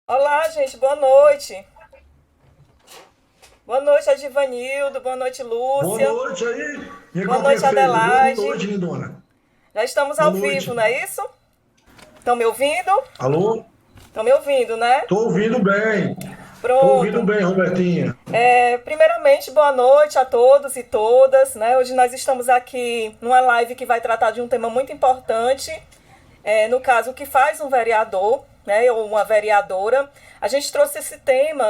Olá, gente, boa noite. Boa noite, Adivanildo. Boa noite, Boa Lúcia. noite aí, minha Boa noite, co-prefeita. Boa Adelaide. noite, lindona. Já estamos Boa ao vivo, não noite. é isso? Estão me ouvindo? Alô? Estão me ouvindo, né? Tô ouvindo bem. Tô ouvindo Pronto. bem, Robertinha. Primeiramente, boa noite a todos e todas, né? Hoje nós estamos aqui numa live que vai tratar de um tema muito importante, no caso, o que faz um vereador, né, ou uma vereadora. A gente trouxe esse tema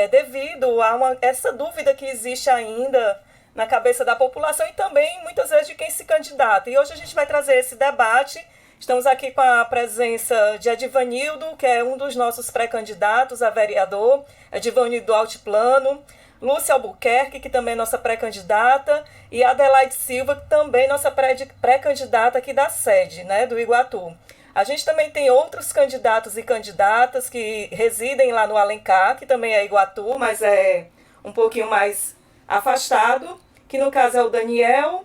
devido a essa dúvida que existe ainda na cabeça da população e também, muitas vezes, de quem se candidata. E hoje a gente vai trazer esse debate. Estamos aqui com a presença de Adivanildo, que é um dos nossos pré-candidatos a vereador, Adivanildo do Altiplano, Lúcia Albuquerque, que também é nossa pré-candidata, e Adelaide Silva, que também é nossa pré-candidata aqui da sede, né, do Iguatu. A gente também tem outros candidatos e candidatas que residem lá no Alencar, que também é Iguatu, mas é um pouquinho mais afastado, que no caso é o Daniel,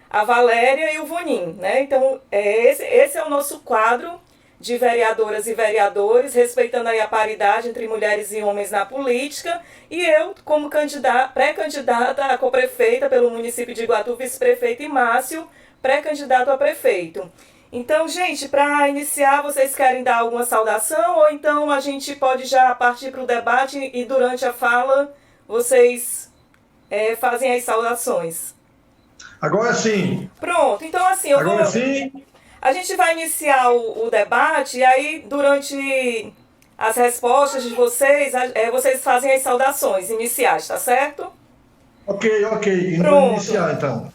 a Valéria e o Vonim, né? Então, esse é o nosso quadro de vereadoras e vereadores, respeitando aí a paridade entre mulheres e homens na política, e eu, como pré-candidata a co-prefeita pelo município de Iguatu, vice-prefeito e Márcio, pré-candidato a prefeito. Então, gente, para iniciar, vocês querem dar alguma saudação ou então a gente pode já partir para o debate e durante a fala vocês fazem as saudações. Agora sim, Pronto, então assim, agora sim. a gente vai iniciar o debate e aí durante as respostas de vocês, vocês fazem as saudações iniciais, tá certo? Ok, ok. Indo para Pronto. iniciar, então.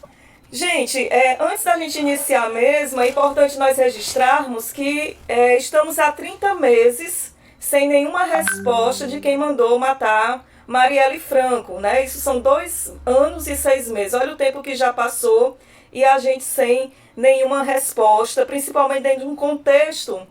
Gente, antes da gente iniciar mesmo, é importante nós registrarmos que estamos há 30 meses sem nenhuma resposta de quem mandou matar Marielle Franco, né? Isso são 2 anos e 6 meses. Olha o tempo que já passou e a gente sem nenhuma resposta, principalmente dentro de um contexto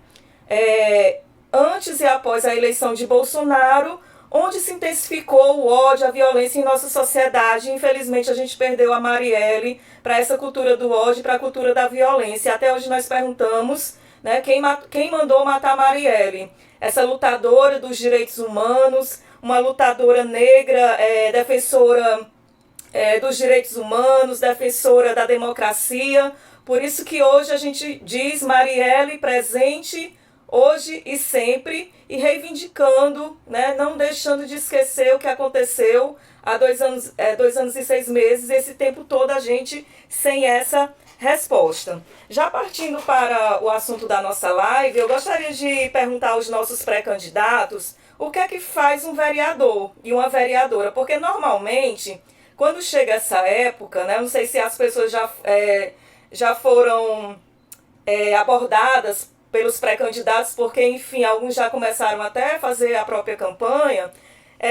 é, antes e após a eleição de Bolsonaro, onde se intensificou o ódio, a violência em nossa sociedade. Infelizmente, a gente perdeu a Marielle para essa cultura do ódio, para a cultura da violência. Até hoje nós perguntamos, né, quem mandou matar a Marielle? Essa lutadora dos direitos humanos, uma lutadora negra, defensora dos direitos humanos, defensora da democracia. Por isso que hoje a gente diz Marielle presente hoje e sempre, e reivindicando, né, não deixando de esquecer o que aconteceu há 2 anos e 6 meses, esse tempo todo a gente sem essa resposta. Já partindo para o assunto da nossa live, eu gostaria de perguntar aos nossos pré-candidatos o que é que faz um vereador e uma vereadora, porque normalmente, quando chega essa época, né, não sei se as pessoas já foram abordadas pelos pré-candidatos, porque, enfim, alguns já começaram até a fazer a própria campanha.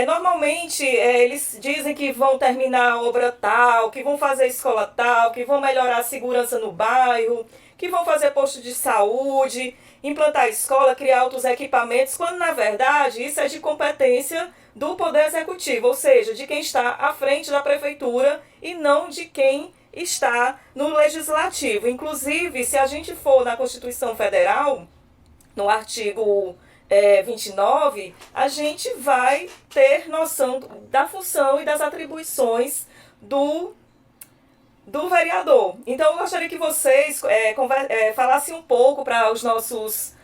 Normalmente, eles dizem que vão terminar a obra tal, que vão fazer escola tal, que vão melhorar a segurança no bairro, que vão fazer posto de saúde, implantar escola, criar outros equipamentos, quando, na verdade, isso é de competência do Poder Executivo, ou seja, de quem está à frente da prefeitura e não de quem está no legislativo. Inclusive, se a gente for na Constituição Federal, no artigo 29, a gente vai ter noção da função e das atribuições do vereador. Então, eu gostaria que vocês falassem um pouco para os nossos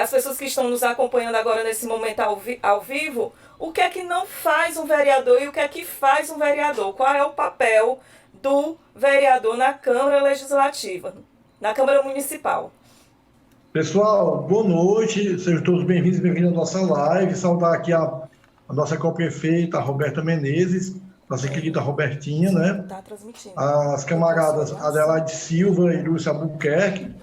as pessoas que estão nos acompanhando agora nesse momento ao vivo, o que é que não faz um vereador e o que é que faz um vereador? Qual é o papel do vereador na Câmara Legislativa, na Câmara Municipal? Pessoal, boa noite. Sejam todos bem-vindos e bem-vindos à nossa live. Saudar aqui a nossa co-prefeita, a Roberta Menezes, nossa querida Robertinha, né? Tá transmitindo. As Eu posso camaradas olhar assim. Adelaide Silva e Lúcia Albuquerque,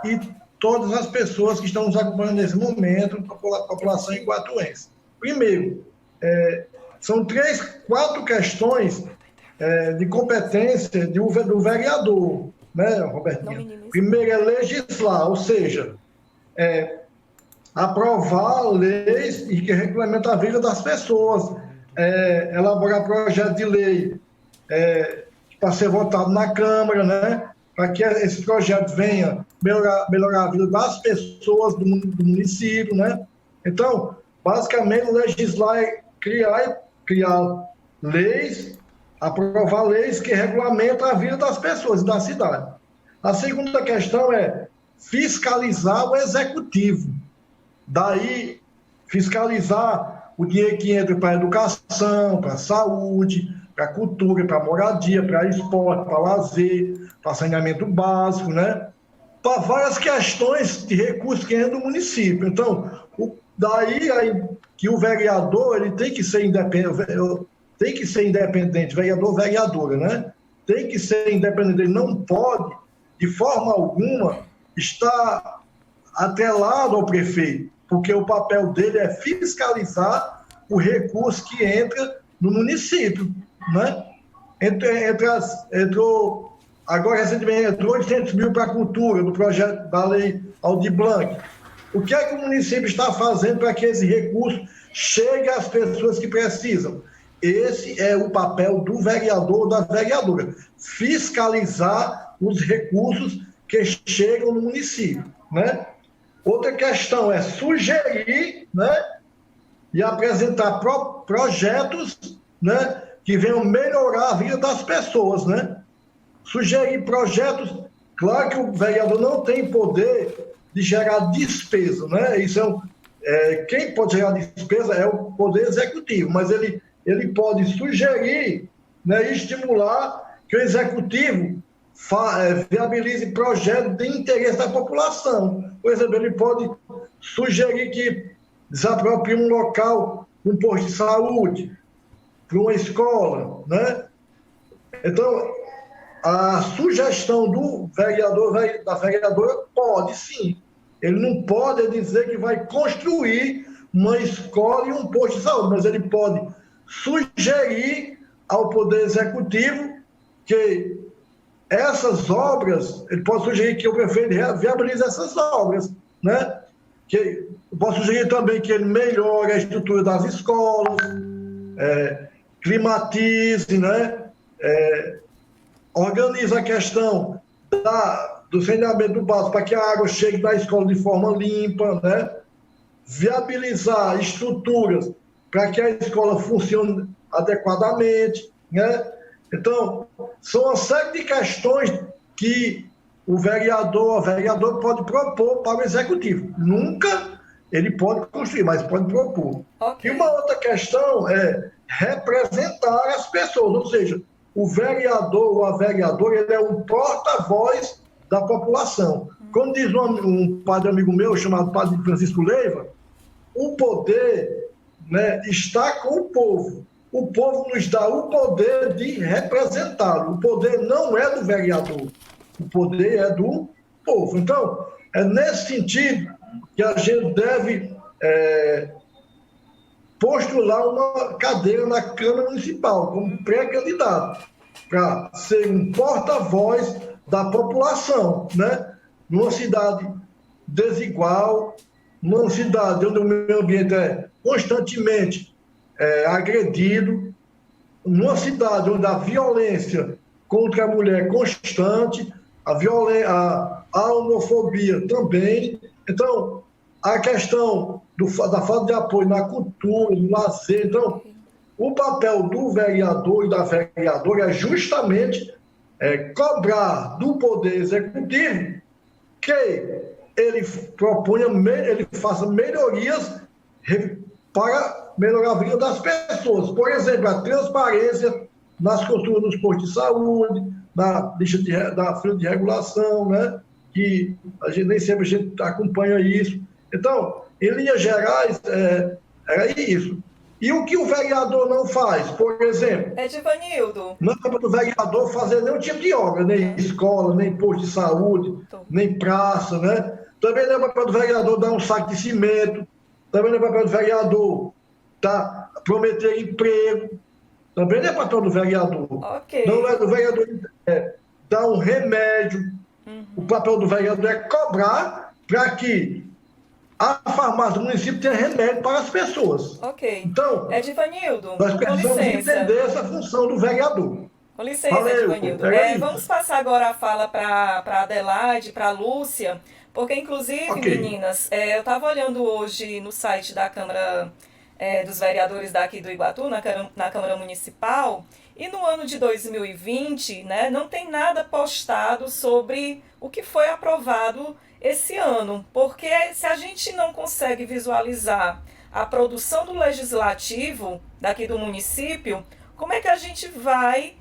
e todas as pessoas que estão nos acompanhando nesse momento, a população iguatuense. Primeiro, são três, quatro questões de competência do vereador, né, Não Robertinha? minimize. Primeiro é legislar, ou seja, aprovar leis e que regulamentam a vida das pessoas, elaborar projeto de lei para ser votado na Câmara, né? para que esse projeto venha melhorar a vida das pessoas do município, né? Então, basicamente, legislar é criar leis, aprovar leis que regulamentam a vida das pessoas e da cidade. A segunda questão é fiscalizar o executivo. Daí, fiscalizar o dinheiro que entra para a educação, para a saúde, para a cultura, para a moradia, para esporte, para lazer, para saneamento básico, né? Para várias questões de recursos que entram do município. Então, daí que o vereador ele tem que ser independente, vereador, vereadora, né? Tem que ser independente, ele não pode, de forma alguma, estar atrelado ao prefeito, porque o papel dele é fiscalizar o recurso que entra no município, né? Agora, recentemente, entrou 800 mil para a cultura, do projeto da Lei Aldir Blanc. O que é que o município está fazendo para que esse recurso chegue às pessoas que precisam? Esse é o papel do vereador ou da vereadora, fiscalizar os recursos que chegam no município, né? Outra questão é sugerir, né, e apresentar projetos, né, que venham melhorar a vida das pessoas, né? Sugerir projetos, claro que o vereador não tem poder de gerar despesa, né? Isso quem pode gerar despesa é o poder executivo, mas ele pode sugerir, né, e estimular que o executivo viabilize projetos de interesse da população. Por exemplo, ele pode sugerir que desaproprie um local, um posto de saúde, para uma escola, né? Então, a sugestão do vereador, da vereadora, pode sim. Ele não pode dizer que vai construir uma escola e um posto de saúde, mas ele pode sugerir ao Poder Executivo que essas obras, ele pode sugerir que o prefeito viabilize essas obras, né? Que pode sugerir também que ele melhore a estrutura das escolas, climatize, né? Organize a questão do saneamento básico para que a água chegue na escola de forma limpa, né? Viabilizar estruturas para que a escola funcione adequadamente, né? Então, são uma série de questões que o vereador, a vereadora pode propor para o executivo. Nunca ele pode construir, mas pode propor. Okay. E uma outra questão é representar as pessoas, ou seja, o vereador ou a vereadora, ele é um porta-voz da população. Como diz um padre amigo meu, chamado Padre Francisco Leiva, o poder, né, está com o povo. O povo nos dá o poder de representá-lo. O poder não é do vereador, o poder é do povo. Então, é nesse sentido que a gente deve postular uma cadeira na Câmara Municipal, como pré-candidato, para ser um porta-voz da população, né? Numa cidade desigual, numa cidade onde o meio ambiente é constantemente agredido, numa cidade onde a violência contra a mulher é constante, a homofobia também. Então, a questão da falta de apoio na cultura, no lazer. Então, o papel do vereador e da vereadora é justamente cobrar do Poder Executivo que ele faça melhorias para melhorar a vida das pessoas. Por exemplo, a transparência nas consultas dos postos de saúde, na lista da fila de regulação, né? Que nem sempre a gente acompanha isso. Então, em linhas gerais, é isso. E o que o vereador não faz, por exemplo? Edivanildo. Não é para o vereador fazer nenhum tipo de obra, nem escola, nem posto de saúde, nem praça, né? Também não é para o vereador dar um saco de cimento, também não é para o vereador prometer emprego, também não é papel do vereador. Okay. Não é do vereador dar um remédio. O papel do vereador é cobrar para que a farmácia do município tenha remédio para as pessoas. Ok. Então, Edivanildo, nós precisamos entender essa função do vereador. Com licença, Valeu, Edvanildo. pega aí. Vamos passar agora a fala para Adelaide, para Lúcia, porque, inclusive, Ok. meninas, eu estava olhando hoje no site da Câmara dos Vereadores daqui do Iguatu, na Câmara Municipal, e no ano de 2020, né, não tem nada postado sobre o que foi aprovado esse ano, porque se a gente não consegue visualizar a produção do legislativo daqui do município, como é que a gente vai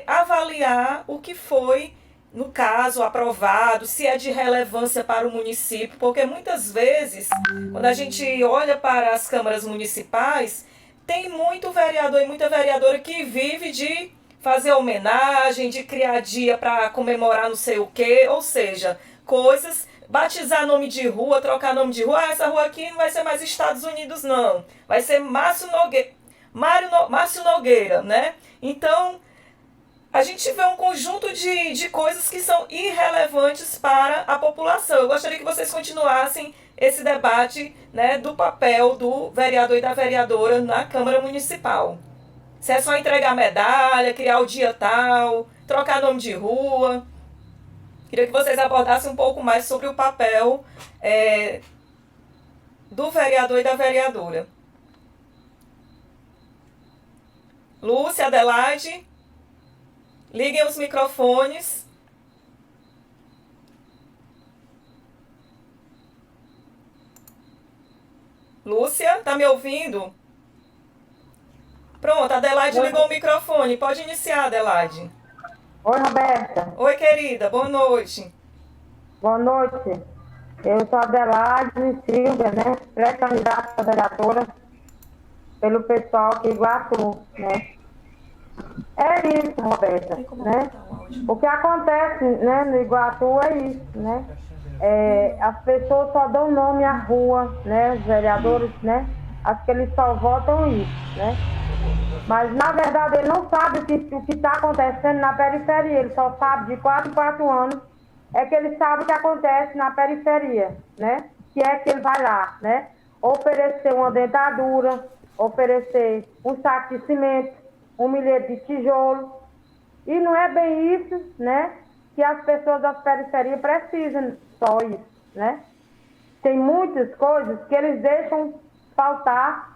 avaliar o que foi, no caso, aprovado, se é de relevância para o município? Porque muitas vezes, quando a gente olha para as câmaras municipais, tem muito vereador e muita vereadora que vive de fazer homenagem, de criar dia para comemorar não sei o quê, ou seja, coisas, batizar nome de rua, trocar nome de rua. Ah, essa rua aqui não vai ser mais Estados Unidos, não. Vai ser Márcio Nogueira, né? Então, a gente vê um conjunto de coisas que são irrelevantes para a população. Eu gostaria que vocês continuassem esse debate, né, do papel do vereador e da vereadora na Câmara Municipal. Se é só entregar medalha, criar o dia tal, trocar nome de rua. Queria que vocês abordassem um pouco mais sobre o papel do vereador e da vereadora. Lúcia, Adelaide, liguem os microfones. Lúcia, tá me ouvindo? Pronto, Adelaide ligou o microfone. Pode iniciar, Adelaide. Oi, Roberta. Oi, querida. Boa noite. Boa noite. Eu sou Adelaide Silva, né? Pré-candidata a vereadora pelo pessoal aqui de Iguatu, né? É isso, Roberta, né? O que acontece, né, no Iguatu é isso, né? As pessoas só dão nome à rua, né? Os vereadores, né? Acho que eles só votam isso, né? Mas, na verdade, ele não sabe o que está acontecendo na periferia. Ele só sabe de 4 em 4 anos é que ele sabe o que acontece na periferia, né? Que é que ele vai lá, né? Oferecer uma dentadura, oferecer um saco de cimento, um milheiro de tijolo. E não é bem isso, né? Que as pessoas das periferias precisam, só isso, né? Tem muitas coisas que eles deixam faltar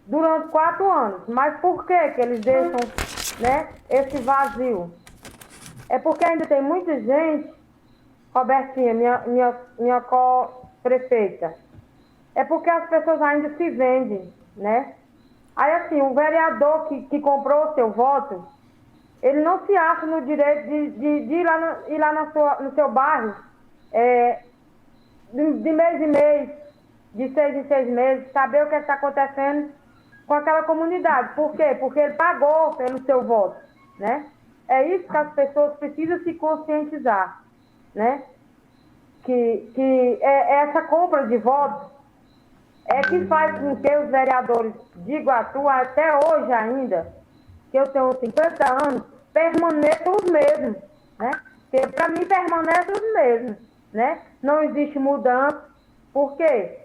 durante 4 anos. Mas por que eles deixam, né, esse vazio? É porque ainda tem muita gente, Robertinha, minha co-prefeita, é porque as pessoas ainda se vendem, né? Aí assim, o vereador que comprou o seu voto, ele não se acha no direito de ir lá no seu bairro de mês em mês, de 6 em 6 meses, saber o que está acontecendo com aquela comunidade. Por quê? Porque ele pagou pelo seu voto, né? É isso que as pessoas precisam se conscientizar, né? Que essa compra de votos é que faz com que os vereadores de Iguatu, até hoje ainda, que eu tenho 50 anos, permaneçam os mesmos, né? Porque para mim permanecem os mesmos, né? Não existe mudança, porque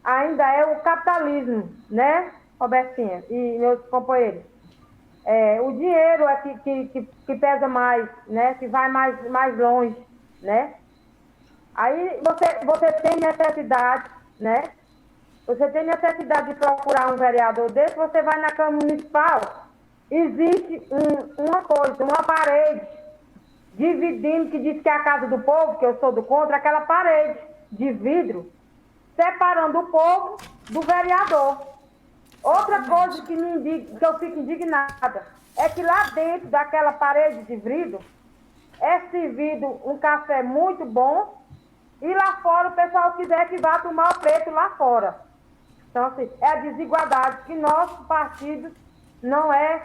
ainda é o capitalismo, né, Robertinha e meus companheiros? O dinheiro é que pesa mais, né? Que vai mais longe, né? Aí você tem necessidade, né? Você tem necessidade de procurar um vereador desse, você vai na Câmara Municipal, existe uma coisa, uma parede dividindo, que diz que é a casa do povo, que eu sou do contra, aquela parede de vidro, separando o povo do vereador. Outra coisa que que eu fico indignada é que lá dentro daquela parede de vidro é servido um café muito bom e lá fora o pessoal quiser que vá tomar o preto lá fora. Então, assim, é a desigualdade que nosso partido não é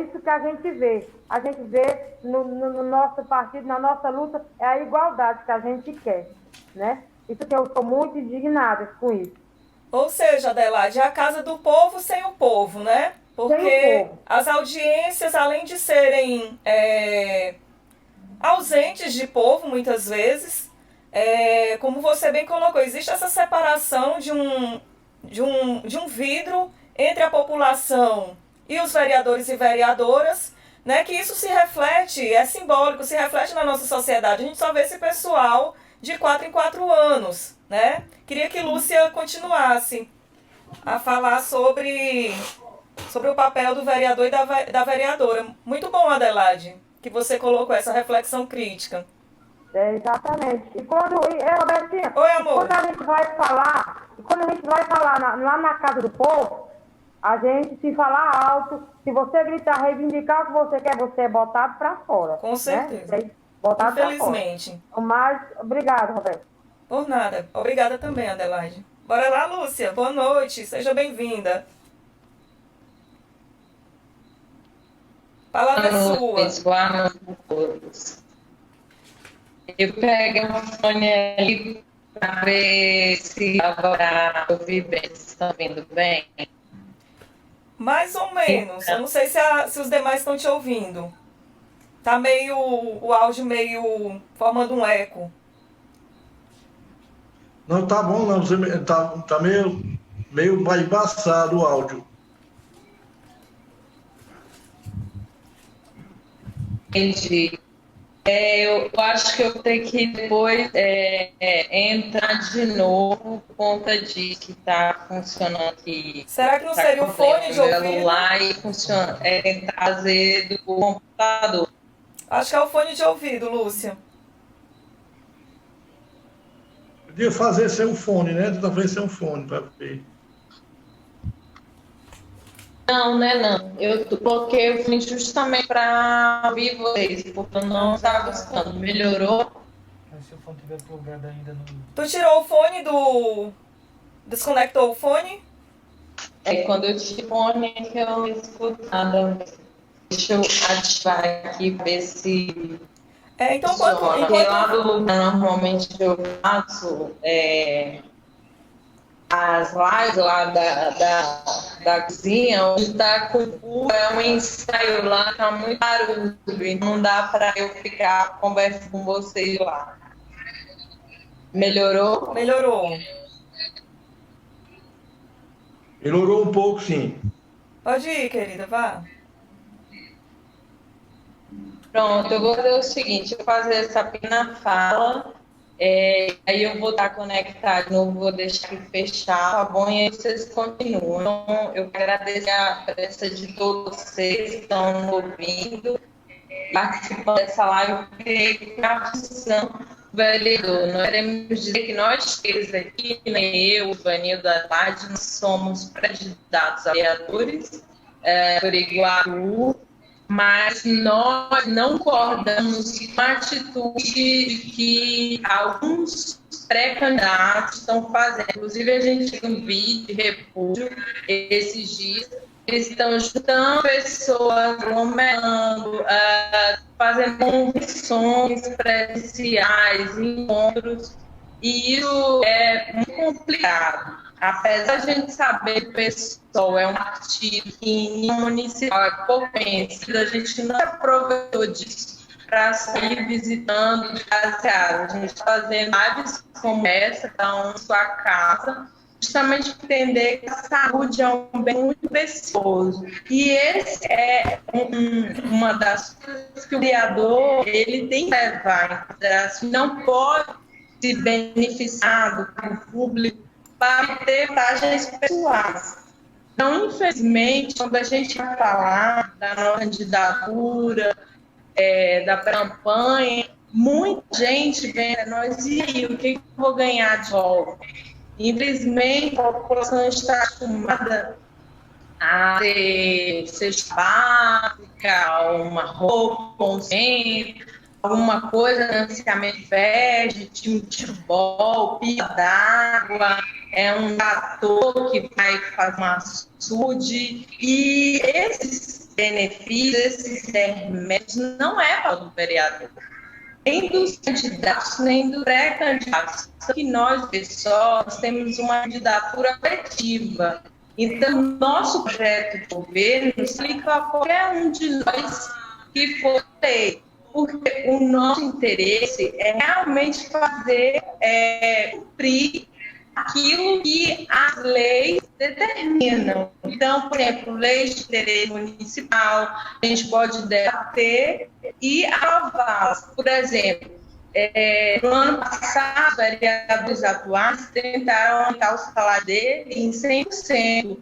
isso que a gente vê. A gente vê no nosso partido, na nossa luta, é a igualdade que a gente quer, né? Isso que eu estou muito indignada com isso. Ou seja, Adelaide, é a casa do povo sem o povo, né? Porque as audiências, além de serem ausentes de povo, muitas vezes, como você bem colocou, existe essa separação de um vidro entre a população e os vereadores e vereadoras, né, que isso se reflete, é simbólico, se reflete na nossa sociedade. A gente só vê esse pessoal de 4 em 4 anos, né? Queria que Lúcia continuasse a falar sobre o papel do vereador e da vereadora. Muito bom, Adelaide, que você colocou essa reflexão crítica. Exatamente. E Robertinha, Oi, amor. quando a gente vai falar lá na casa do povo, a gente, se falar alto, se você gritar, reivindicar o que você quer, você é botado para fora. Com certeza. Né? Botado Infelizmente. Pra fora. Mas, obrigado, Roberto. Por nada. Obrigada também, Adelaide. Bora lá, Lúcia. Boa noite. Seja bem-vinda. Palavra é sua. Boa noite a todos. Eu peguei um fone ali para ver se agora ouvir bem. Vocês estão ouvindo bem? Mais ou menos. Eu não sei se os demais estão te ouvindo. Tá meio... O áudio meio... formando um eco. Não tá bom, não. Você tá meio embaçado o áudio. Entendi. Eu acho que eu tenho que depois entrar de novo por conta de que está funcionando aqui. Será que não seria o fone de ouvido? Celular e funciona, trazer do computador. Acho que é o fone de ouvido, Lúcia. Podia fazer sem o fone, né? Talvez sem o fone para ver. Não, né, não. Eu coloquei o fone justamente para ouvir vocês, porque eu não estava gostando. Melhorou? Mas se o fone estiver plugado ainda no... Tu tirou o fone do... Desconectou o fone? Quando eu tive fone que eu não escuto nada. Deixa eu ativar aqui, ver se... Então, Porque lá do lugar, normalmente eu faço as lives lá da cozinha, onde tá com um ensaio lá, tá muito barulho, e não dá para eu ficar conversando com vocês lá. Melhorou? Melhorou. Melhorou um pouco, sim. Pode ir, querida, vá. Pronto, eu vou fazer o seguinte, eu vou fazer essa pequena fala, aí eu vou estar conectado, não vou deixar aqui fechar, tá bom? E aí vocês continuam. Então, eu agradeço a presença de todos vocês que estão ouvindo, participando dessa live. Eu creio que a função do vereador, nós queremos dizer que nós três aqui, nem eu, o Vanildo, a Adelaide, nós somos pré-candidatos a vereadores por Iguaçu, mas nós não concordamos com a atitude que alguns pré-candidatos estão fazendo. Inclusive, a gente tem um vídeo de repúdio esses dias. Eles estão juntando pessoas, aglomerando, fazendo convenções presenciais, encontros, e isso é muito complicado. Apesar de a gente saber que o PSOL é um partido que em municipal é pouco conhecido, a gente não aproveitou disso para sair visitando de casa a casa. A gente fazendo lives como essa, cada um em sua casa, justamente entender que a saúde é um bem muito precioso. E esse é uma das coisas que o vereador ele tem que levar em consideração. Não pode se beneficiar do público para ter vantagens pessoais. Então, infelizmente, quando a gente vai falar da nossa candidatura, da campanha, muita gente vem a nós, e aí, o que eu vou ganhar de volta? Infelizmente, a população está acostumada a ter cesta básica, uma roupa, um centro, alguma coisa, financiamento verde, time de futebol, pia d'água, um ator que vai fazer uma açude, e esses benefícios, esses remédios, não é para o vereador, nem dos candidatos, nem dos pré-candidatos. Que nós, pessoas, temos uma candidatura coletiva. Então, nosso projeto de governo explica a qualquer um de nós que for eleito, porque o nosso interesse é realmente fazer cumprir aquilo que as leis determinam. Então, por exemplo, leis de interesse municipal, a gente pode debater e aprovar. Por exemplo, no ano passado, os vereadores atuais tentaram aumentar o salário dele em 100%.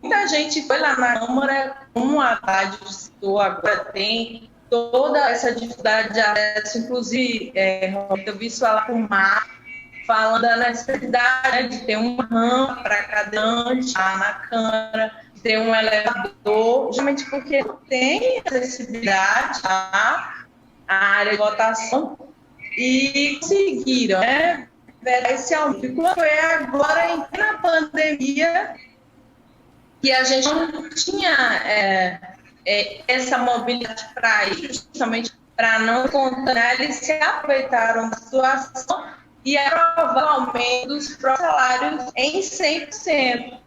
Muita gente foi lá na Câmara, como a Haddad citou, agora tem toda essa dificuldade de acesso, inclusive, eu vi isso falar com o Marco, falando da necessidade, né, de ter uma rampa para cadeirante lá na Câmara, ter um elevador, justamente porque não tem acessibilidade à área de votação, e conseguiram, né, ver esse aumento. E quando foi agora, na pandemia, que a gente não tinha essa mobilidade para ir, justamente para não encontrar, eles se aproveitaram da situação e aprovaram o aumento dos salários em 100%.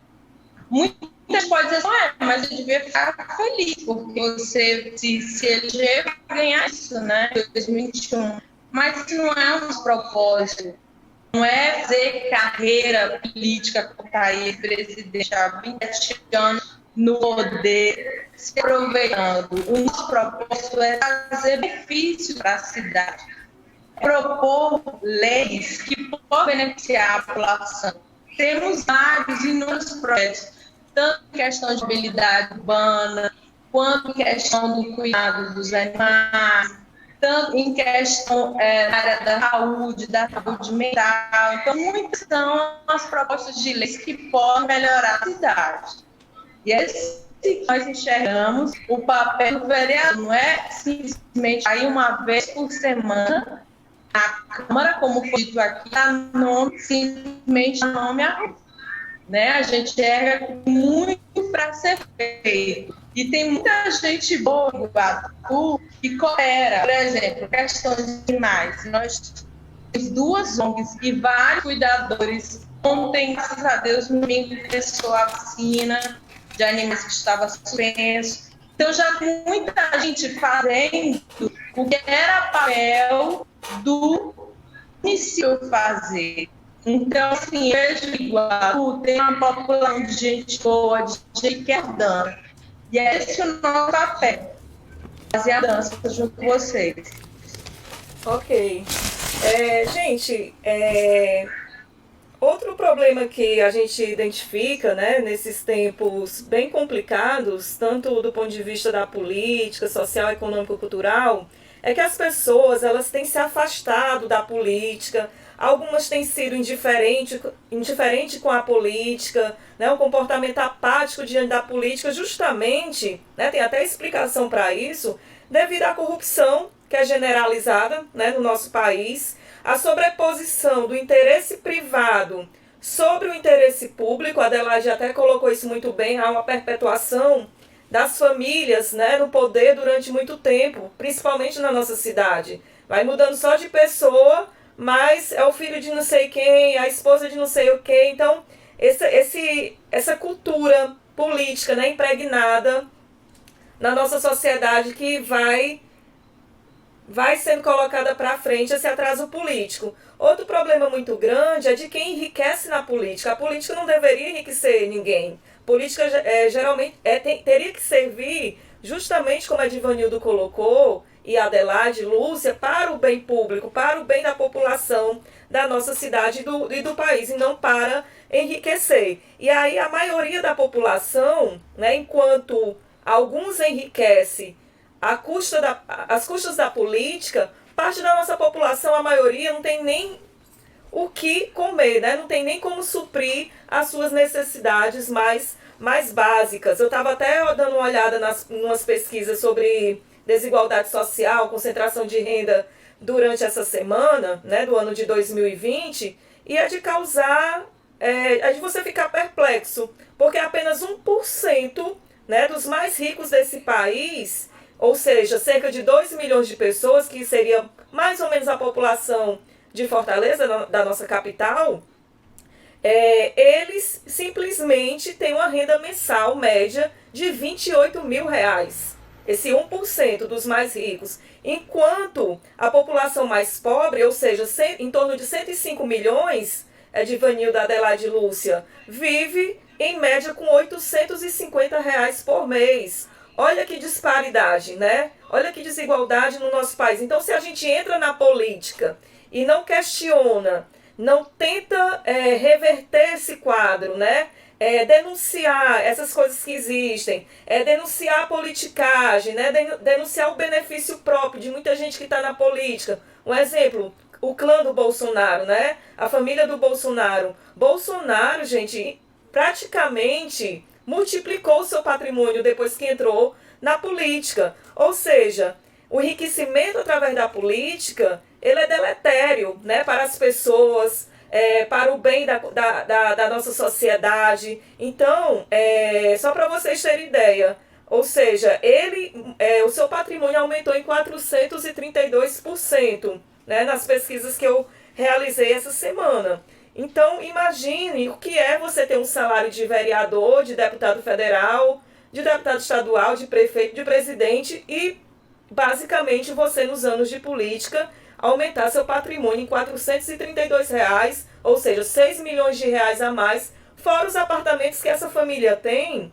Muita gente pode dizer assim, mas eu devia ficar feliz, porque você se eleger para ganhar isso, né, em 2021. Mas isso não é um propósito. Não é fazer carreira política como está aí, presidente, há 27 anos no poder, se aproveitando. O nosso propósito é trazer benefício para a cidade, propor leis que podem beneficiar a população. Temos vários inúmeros projetos, tanto em questão de mobilidade urbana, quanto em questão do cuidado dos animais, tanto em questão da área da saúde mental. Então, muitas são as propostas de leis que podem melhorar a cidade. E é assim que nós enxergamos o papel do vereador. Não é simplesmente aí uma vez por semana na Câmara, como foi dito aqui, simplesmente nome a rua. Né? A gente enxerga muito para ser feito. E tem muita gente boa no Iguatu que coopera. Por exemplo, questões de animais. Nós temos 2 ONGs e vários cuidadores. Ontem, graças a Deus, no domingo começou a vacina de animais que estava suspenso. Então, já tem muita gente fazendo o que era papel do município fazer. Então, assim, eu vejo Iguatu tem uma população de gente boa, de gente que é dando. E é esse o nosso papel, fazer a dança junto com vocês. Ok. Gente, outro problema que a gente identifica, né, nesses tempos bem complicados, tanto do ponto de vista da política, social, econômico, cultural, é que as pessoas elas têm se afastado da política. Algumas têm sido indiferente com a política, né, um comportamento apático diante da política, justamente, né, tem até explicação para isso, devido à corrupção que é generalizada, né, no nosso país, a sobreposição do interesse privado sobre o interesse público. A Adelaide até colocou isso muito bem, há uma perpetuação das famílias, né, no poder durante muito tempo, principalmente na nossa cidade. Vai mudando só de pessoa, mas é o filho de não sei quem, a esposa de não sei o quê. Então, essa cultura política, né, impregnada na nossa sociedade que vai sendo colocada para frente, esse atraso político. Outro problema muito grande é de quem enriquece na política. A política não deveria enriquecer ninguém. A política geralmente teria que servir, justamente como a Divanildo colocou, e Adelaide, Lúcia, para o bem público, para o bem da população da nossa cidade e do país, e não para enriquecer. E aí a maioria da população, né, enquanto alguns enriquecem às custas da política, parte da nossa população, a maioria, não tem nem o que comer, né? Não tem nem como suprir as suas necessidades mais básicas. Eu estava até dando uma olhada nas pesquisas sobre desigualdade social, concentração de renda durante essa semana, né, do ano de 2020, e é de causar, é de você ficar perplexo, porque apenas 1%, né, dos mais ricos desse país, ou seja, cerca de 2 milhões de pessoas, que seria mais ou menos a população de Fortaleza, da nossa capital, eles simplesmente têm uma renda mensal média de R$28 mil. Esse 1% dos mais ricos. Enquanto a população mais pobre, ou seja, em torno de 105 milhões, de Vanilda, Adelaide e Lúcia, vive em média com R$ 850 por mês. Olha que disparidade, né? Olha que desigualdade no nosso país. Então, se a gente entra na política e não questiona, não tenta reverter esse quadro, né? Denunciar essas coisas que existem, denunciar a politicagem, né? Denunciar o benefício próprio de muita gente que está na política. Um exemplo, o clã do Bolsonaro, né? A família do Bolsonaro. Bolsonaro, gente, praticamente multiplicou o seu patrimônio depois que entrou na política. Ou seja, o enriquecimento através da política, ele é deletério, né, para as pessoas, para o bem da nossa sociedade. Então, só para vocês terem ideia, ou seja, o seu patrimônio aumentou em 432%, né, nas pesquisas que eu realizei essa semana. Então, imagine o que é você ter um salário de vereador, de deputado federal, de deputado estadual, de prefeito, de presidente e, basicamente, você, nos anos de política, aumentar seu patrimônio em R$ 432, ou seja, R$ 6 milhões a mais, fora os apartamentos que essa família tem,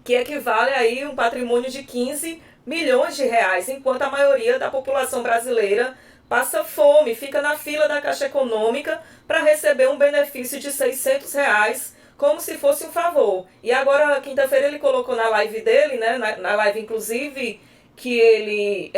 que equivale aí a um patrimônio de R$ 15 milhões, enquanto a maioria da população brasileira passa fome, fica na fila da Caixa Econômica para receber um benefício de R$ 600, como se fosse um favor. E agora, quinta-feira, ele colocou na live dele, né, na live, inclusive, que ele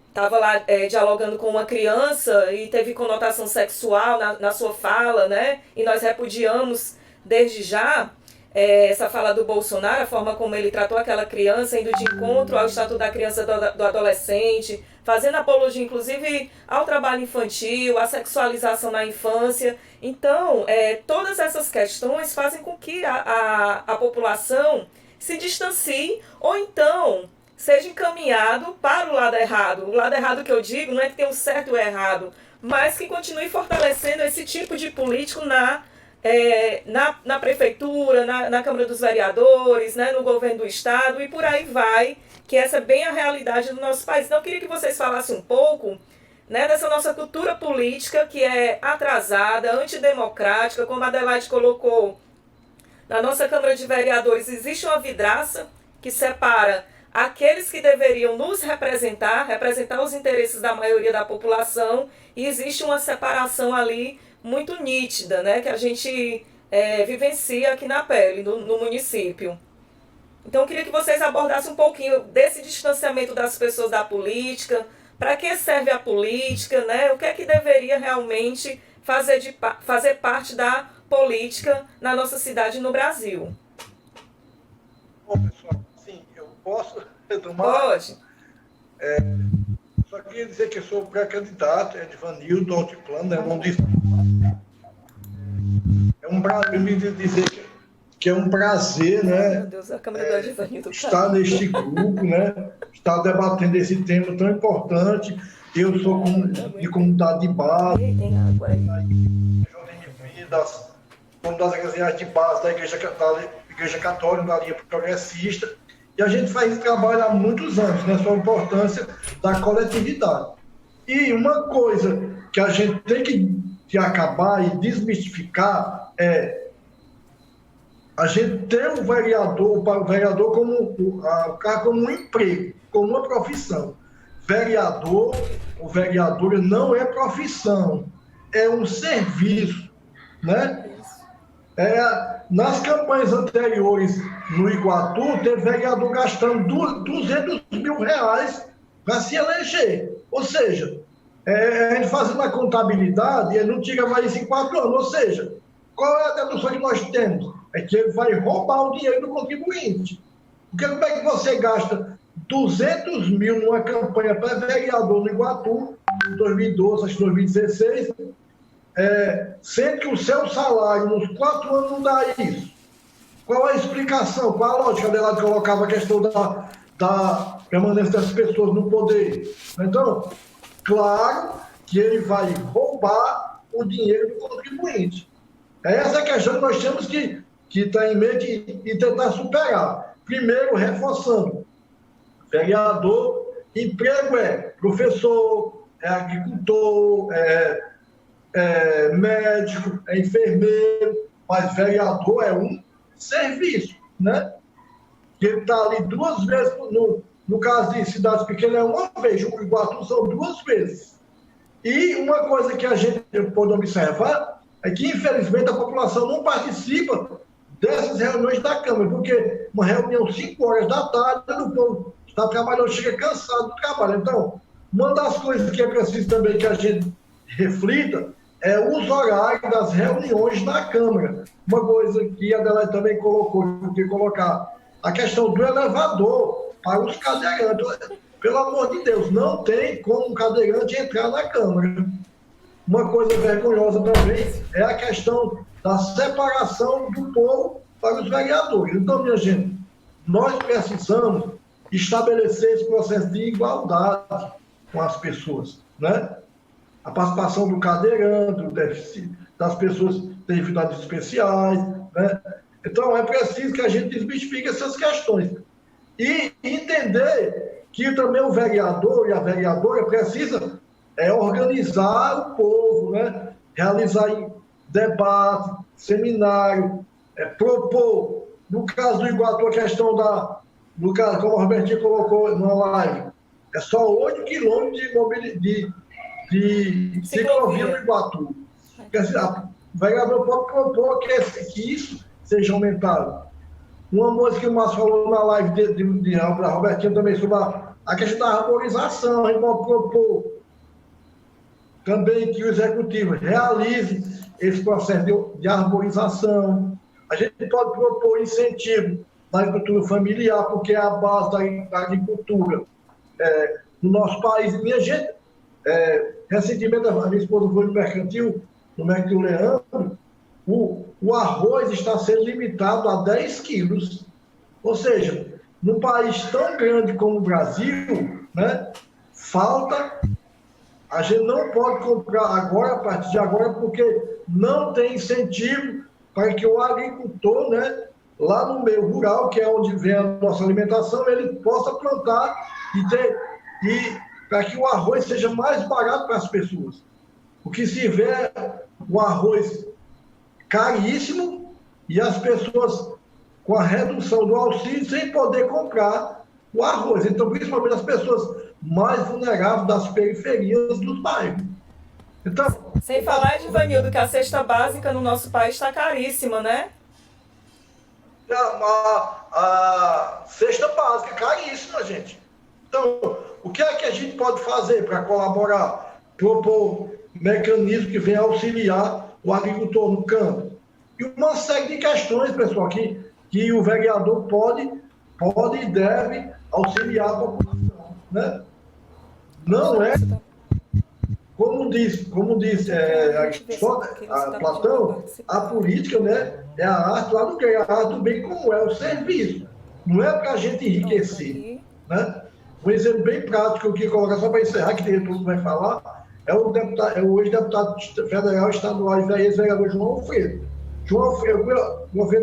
estava lá dialogando com uma criança e teve conotação sexual na sua fala, né, e nós repudiamos desde já essa fala do Bolsonaro, a forma como ele tratou aquela criança, indo de encontro ao Estatuto da Criança do Adolescente, fazendo apologia, inclusive, ao trabalho infantil, à sexualização na infância. Então, todas essas questões fazem com que a população se distancie ou então seja encaminhado para o lado errado. O lado errado que eu digo não é que tem um certo ou errado, mas que continue fortalecendo esse tipo de político na prefeitura, na Câmara dos Vereadores, né, no governo do Estado e por aí vai, que essa é bem a realidade do nosso país. Então, eu queria que vocês falassem um pouco, né, dessa nossa cultura política que é atrasada, antidemocrática, como a Adelaide colocou. Na nossa Câmara de Vereadores existe uma vidraça que separa aqueles que deveriam nos representar os interesses da maioria da população, e existe uma separação ali muito nítida, né, que a gente vivencia aqui na pele, no município. Então, eu queria que vocês abordassem um pouquinho desse distanciamento das pessoas da política, para que serve a política, né, o que é que deveria realmente fazer parte da política na nossa cidade e no Brasil. Bom, pessoal, sim, eu posso retomar? Pode. Só queria dizer que eu sou pré-candidato, Edvanildo Altiplano, é um prazer me dizer que é um prazer, né? Meu Deus, a câmera do Edvanildo estar neste grupo, né? Estar debatendo esse tema tão importante. Eu sou de comunidade de base, tem água aí. uma das igrejas de base da Igreja Católica, da linha progressista. E a gente faz esse trabalho há muitos anos, né, sobre a importância da coletividade. E uma coisa que a gente tem que acabar e desmistificar é a gente ter o vereador como o cara como um emprego, como uma profissão. O vereador não é profissão, é um serviço, né? Nas campanhas anteriores no Iguatu, teve vereador gastando R$200 mil para se eleger. Ou seja, a gente fazendo a contabilidade, ele não tira mais em 4 anos. Ou seja, qual é a dedução que nós temos? É que ele vai roubar o dinheiro do contribuinte. Porque como é que você gasta R$200 mil numa campanha para vereador no Iguatu, em 2012, acho que 2016, sendo que o seu salário nos 4 anos não dá isso? Qual a explicação, qual a lógica dela de colocar a questão da permanência das pessoas no poder? Então, claro que ele vai roubar o dinheiro do contribuinte. É essa questão que nós temos que estar em mente e tentar superar. Primeiro, reforçando, vereador, emprego é professor, é agricultor, médico, é enfermeiro, mas vereador é um serviço, né? Ele está ali 2 vezes, no caso de cidades pequenas, é uma vez, o Iguatu são 2 vezes. E uma coisa que a gente pode observar é que, infelizmente, a população não participa dessas reuniões da Câmara, porque uma reunião 5 horas da tarde, o povo está trabalhando, chega cansado do trabalho. Então, uma das coisas que é preciso também que a gente reflita é os horários das reuniões na Câmara. Uma coisa que a Adelaide também colocou, eu queria colocar, a questão do elevador para os cadeirantes. Pelo amor de Deus, não tem como um cadeirante entrar na Câmara. Uma coisa vergonhosa também é a questão da separação do povo para os vereadores. Então, minha gente, nós precisamos estabelecer esse processo de igualdade com as pessoas, né? A participação do cadeirante, do déficit, das pessoas que têm dificuldades especiais, né? Então, é preciso que a gente desmistifique essas questões. E entender que também o vereador e a vereadora precisa organizar o povo, né? Realizar debate, seminário, propor, no caso do Iguatu, a questão no caso, como o Robertinho colocou na live, é só 8 quilômetros de ciclovia no Iguatu. Quer dizer, o vereador pode propor que isso seja aumentado. Uma coisa que o Márcio falou na live da Robertinho também sobre a questão da arborização, a gente pode propor também que o executivo realize esse processo de arborização. A gente pode propor incentivo na agricultura familiar, porque é a base da agricultura no nosso país. Minha gente, recentemente a minha esposa foi no mercantil Leandro, o arroz está sendo limitado a 10 quilos. Ou seja, num país tão grande como o Brasil, né, a gente não pode comprar agora, a partir de agora, porque não tem incentivo para que o agricultor, né, lá no meio rural, que é onde vem a nossa alimentação, ele possa plantar e para que o arroz seja mais barato para as pessoas. Porque se vê o arroz caríssimo e as pessoas com a redução do auxílio sem poder comprar o arroz. Então, principalmente as pessoas mais vulneráveis das periferias dos bairros. Então, sem falar, Edivanildo, que a cesta básica no nosso país está caríssima, né? A cesta básica é caríssima, gente. Então, o que é que a gente pode fazer para colaborar, propor mecanismo que venha auxiliar o agricultor no campo? E uma série de questões, pessoal, que o vereador pode e deve auxiliar a população, né? Não é, como diz Platão, a política, né, é a arte lá do bem, a arte do bem como é o serviço. Não é para a gente enriquecer, né? Um exemplo bem prático que eu queria colocar, só para encerrar, que todo mundo vai falar, é o ex-deputado federal estadual e ex-vereador João Alfredo. João Alfredo,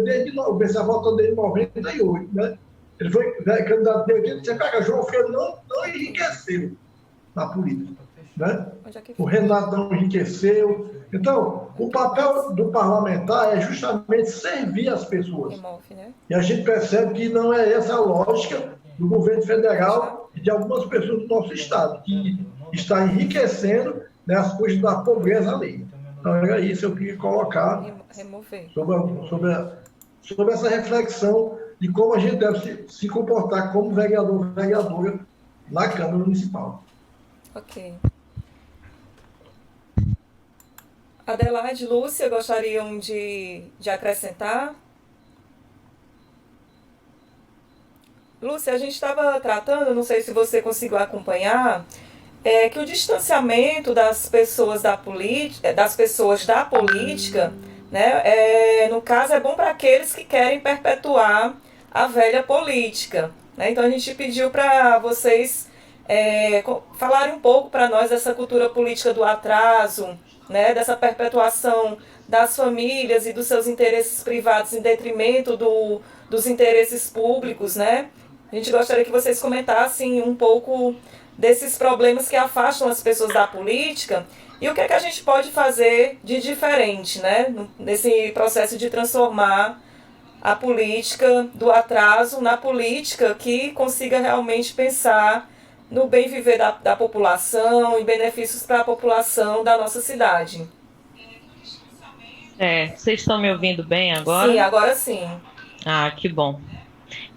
desde eu comecei a votar dele em 98, né? Ele foi candidato de 80, você pega, João Alfredo não enriqueceu na política, né? O Renato não enriqueceu. Então, o papel do parlamentar é justamente servir as pessoas. E a gente percebe que não é essa a lógica do governo federal e de algumas pessoas do nosso estado, que está enriquecendo, né, as coisas da pobreza ali. Então, era isso que eu queria colocar sobre essa reflexão de como a gente deve se comportar como vereador, vereadora na Câmara Municipal. Ok. Adelaide, Lúcia, gostariam de acrescentar? Lúcia, a gente estava tratando, não sei se você conseguiu acompanhar, que o distanciamento das pessoas da política, né, no caso, é bom para aqueles que querem perpetuar a velha política, né? Então a gente pediu para vocês falarem um pouco para nós dessa cultura política do atraso, né, dessa perpetuação das famílias e dos seus interesses privados em detrimento dos interesses públicos, né? A gente gostaria que vocês comentassem um pouco desses problemas que afastam as pessoas da política e o que é que a gente pode fazer de diferente, né, nesse processo de transformar a política do atraso na política que consiga realmente pensar no bem viver da população e benefícios para a população da nossa cidade. Vocês estão me ouvindo bem agora? Sim, agora sim. Ah, que bom.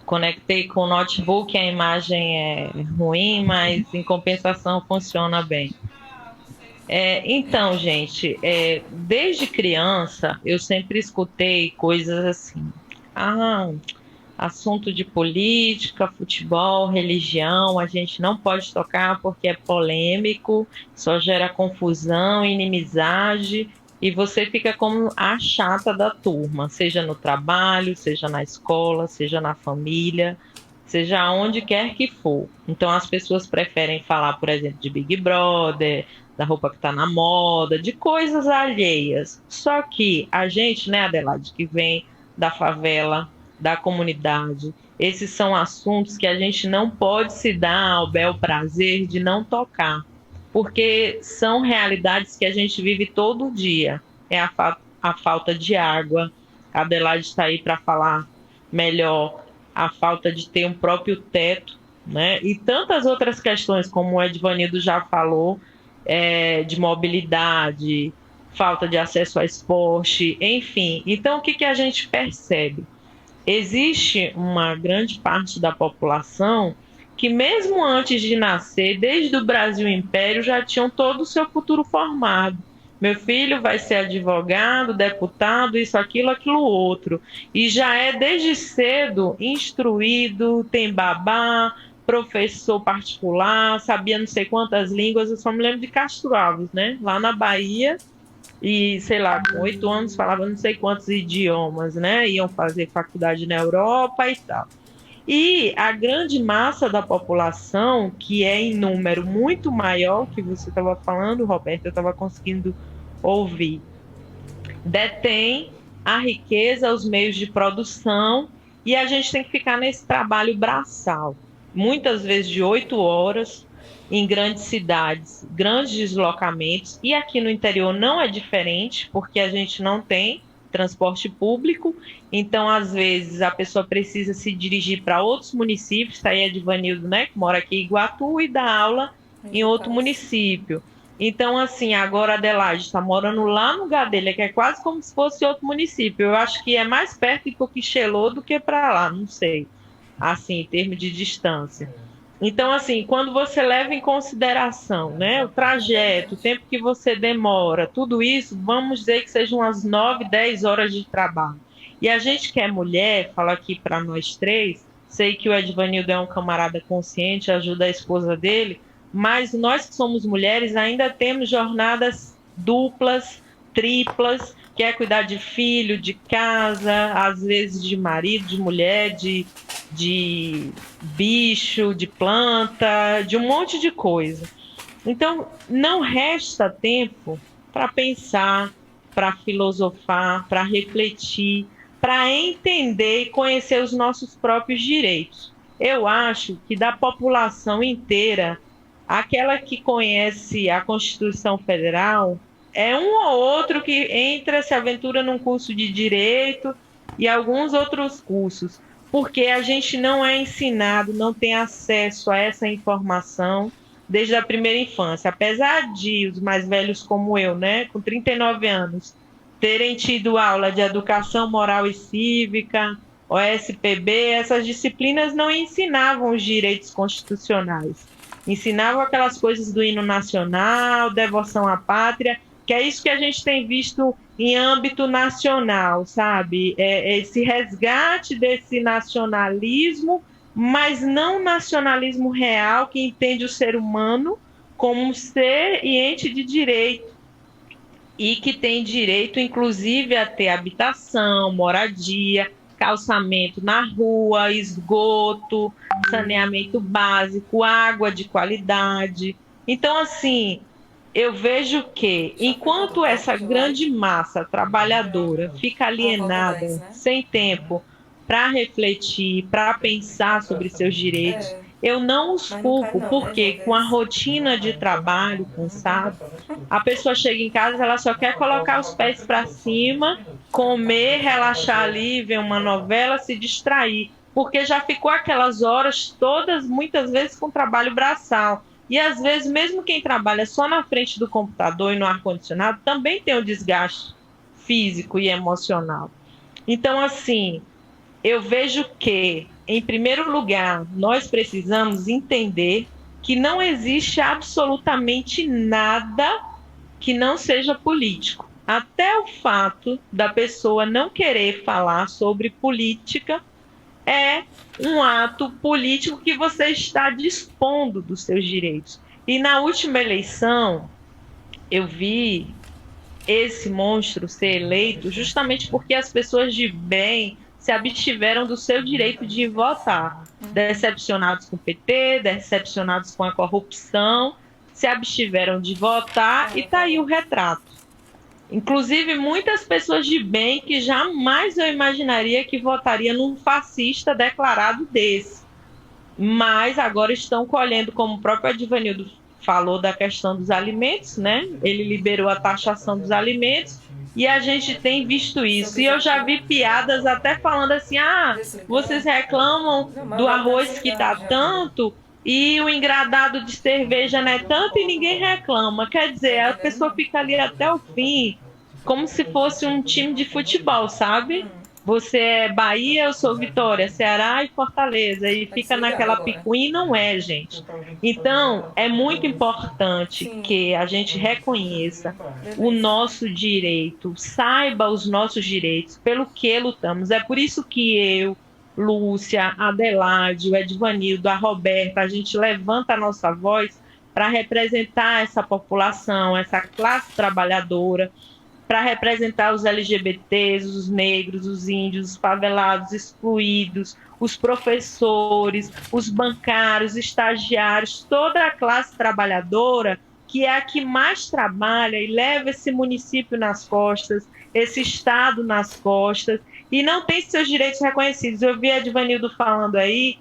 Conectei com o notebook, a imagem é ruim, mas em compensação funciona bem. Então, gente, desde criança eu sempre escutei coisas assim. Assunto de política, futebol, religião, a gente não pode tocar porque é polêmico, só gera confusão, inimizade, e você fica como a chata da turma, seja no trabalho, seja na escola, seja na família, seja onde quer que for. Então as pessoas preferem falar, por exemplo, de Big Brother, da roupa que está na moda, de coisas alheias. Só que a gente, né, Adelaide, que vem da favela, da comunidade, esses são assuntos que a gente não pode se dar ao bel prazer de não tocar, porque são realidades que a gente vive todo dia. É a falta de água, a Adelaide está aí para falar melhor, a falta de ter um próprio teto, né? E tantas outras questões, como o Edvanildo já falou, de mobilidade, falta de acesso a esporte, enfim. Então, o que a gente percebe? Existe uma grande parte da população que mesmo antes de nascer, desde o Brasil Império, já tinham todo o seu futuro formado. Meu filho vai ser advogado, deputado, isso, aquilo, aquilo outro. E já é desde cedo instruído, tem babá, professor particular, sabia não sei quantas línguas. Eu só me lembro de Castro Alves, né? Lá na Bahia. E, sei lá, com 8 anos falava não sei quantos idiomas, né? Iam fazer faculdade na Europa e tal. E a grande massa da população, que é em número muito maior, que você estava falando, Roberto, eu estava conseguindo ouvir, detém a riqueza, os meios de produção, e a gente tem que ficar nesse trabalho braçal, muitas vezes de 8 horas, em grandes cidades, grandes deslocamentos, e aqui no interior não é diferente, porque a gente não tem transporte público, então às vezes a pessoa precisa se dirigir para outros municípios, está aí a Edvanildo, né, que mora aqui em Iguatu, e dá aula em outro município. Então, assim, agora a Adelaide está morando lá no Gadelha, que é quase como se fosse outro município. Eu acho que é mais perto de Coquixelô do que para lá, não sei, assim, em termos de distância. Então, assim, quando você leva em consideração, né, o trajeto, o tempo que você demora, tudo isso, vamos dizer que sejam umas 9, 10 horas de trabalho. E a gente que é mulher, falo aqui para nós três, sei que o Edvanildo é um camarada consciente, ajuda a esposa dele, mas nós que somos mulheres ainda temos jornadas duplas, triplas, que é cuidar de filho, de casa, às vezes de marido, de mulher, de bicho, de planta, de um monte de coisa. Então, não resta tempo para pensar, para filosofar, para refletir, para entender e conhecer os nossos próprios direitos. Eu acho que da população inteira, aquela que conhece a Constituição Federal é um ou outro que entra, se aventura num curso de direito e alguns outros cursos, porque a gente não é ensinado, não tem acesso a essa informação desde a primeira infância. Apesar de os mais velhos como eu, né, com 39 anos, terem tido aula de educação moral e cívica, OSPB, essas disciplinas não ensinavam os direitos constitucionais. Ensinavam aquelas coisas do hino nacional, devoção à pátria, que é isso que a gente tem visto em âmbito nacional, sabe? Esse resgate desse nacionalismo, mas não nacionalismo real, que entende o ser humano como ser e ente de direito, e que tem direito, inclusive, a ter habitação, moradia, calçamento na rua, esgoto, saneamento básico, água de qualidade. Então, assim, eu vejo que, enquanto essa grande massa trabalhadora fica alienada, sem tempo para refletir, para pensar sobre seus direitos. Eu não os culpo, porque com a rotina de trabalho cansado, a pessoa chega em casa, ela só quer colocar os pés para cima, comer, relaxar ali, ver uma novela, se distrair, porque já ficou aquelas horas todas, muitas vezes com trabalho braçal. E às vezes, mesmo quem trabalha só na frente do computador e no ar-condicionado, também tem um desgaste físico e emocional. Então, assim, eu vejo que, em primeiro lugar, nós precisamos entender que não existe absolutamente nada que não seja político. Até o fato da pessoa não querer falar sobre política é um ato político que você está dispondo dos seus direitos. E na última eleição, eu vi esse monstro ser eleito justamente porque as pessoas de bem se abstiveram do seu direito de votar. Decepcionados com o PT, decepcionados com a corrupção, se abstiveram de votar e está aí o retrato. Inclusive, muitas pessoas de bem que jamais eu imaginaria que votaria num fascista declarado desse. Mas agora estão colhendo, como o próprio Advanildo falou da questão dos alimentos, né? Ele liberou a taxação dos alimentos e a gente tem visto isso. E eu já vi piadas até falando assim, vocês reclamam do arroz que está tanto e o engradado de cerveja não é tanto e ninguém reclama. Quer dizer, a pessoa fica ali até o fim, como se fosse um time de futebol, sabe? Você é Bahia, eu sou Vitória, Ceará e Fortaleza, e fica naquela picuinha e não é, gente. Então, é muito importante que a gente reconheça o nosso direito, saiba os nossos direitos, pelo que lutamos. É por isso que eu, Lúcia, Adelaide, o Edvanildo, a Roberta, a gente levanta a nossa voz para representar essa população, essa classe trabalhadora, para representar os LGBTs, os negros, os índios, os favelados, excluídos, os professores, os bancários, estagiários, toda a classe trabalhadora, que é a que mais trabalha e leva esse município nas costas, esse estado nas costas, e não tem seus direitos reconhecidos. Eu vi a Edvanildo falando aí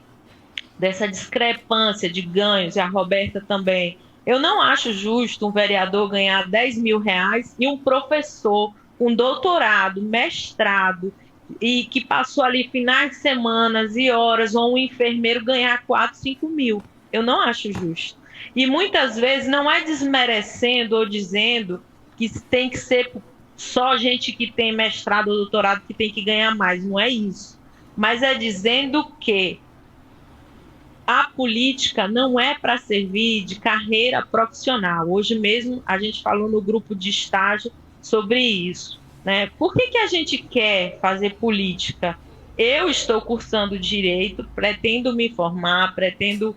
dessa discrepância de ganhos, e a Roberta também. Eu não acho justo um vereador ganhar R$10.000 e um professor com doutorado, mestrado, e que passou ali finais de semana e horas, ou um enfermeiro ganhar 4, 5 mil. Eu não acho justo. E muitas vezes não é desmerecendo ou dizendo que tem que ser só gente que tem mestrado ou doutorado que tem que ganhar mais. Não é isso. Mas é dizendo que a política não é para servir de carreira profissional. Hoje mesmo a gente falou no grupo de estágio sobre isso, né? Por que a gente quer fazer política? Eu estou cursando direito, pretendo me formar, pretendo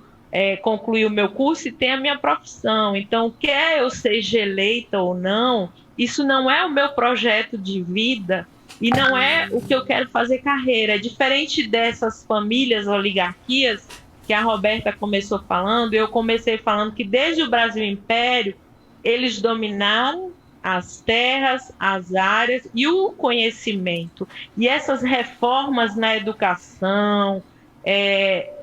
concluir o meu curso e ter a minha profissão. Então, quer eu seja eleita ou não, isso não é o meu projeto de vida e não é o que eu quero fazer carreira. É diferente dessas famílias, oligarquias, que a Roberta começou falando, eu comecei falando que desde o Brasil Império, eles dominaram as terras, as áreas e o conhecimento. E essas reformas na educação,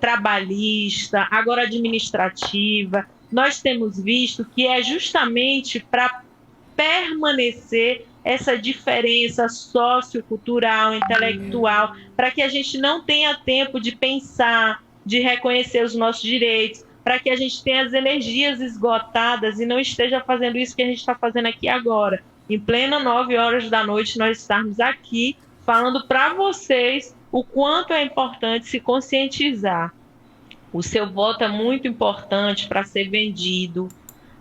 trabalhista, agora administrativa, nós temos visto que é justamente para permanecer essa diferença sociocultural, intelectual, para que a gente não tenha tempo de pensar, de reconhecer os nossos direitos, para que a gente tenha as energias esgotadas e não esteja fazendo isso que a gente está fazendo aqui agora. Em plena 9 horas da noite, nós estarmos aqui falando para vocês o quanto é importante se conscientizar. O seu voto é muito importante para ser vendido,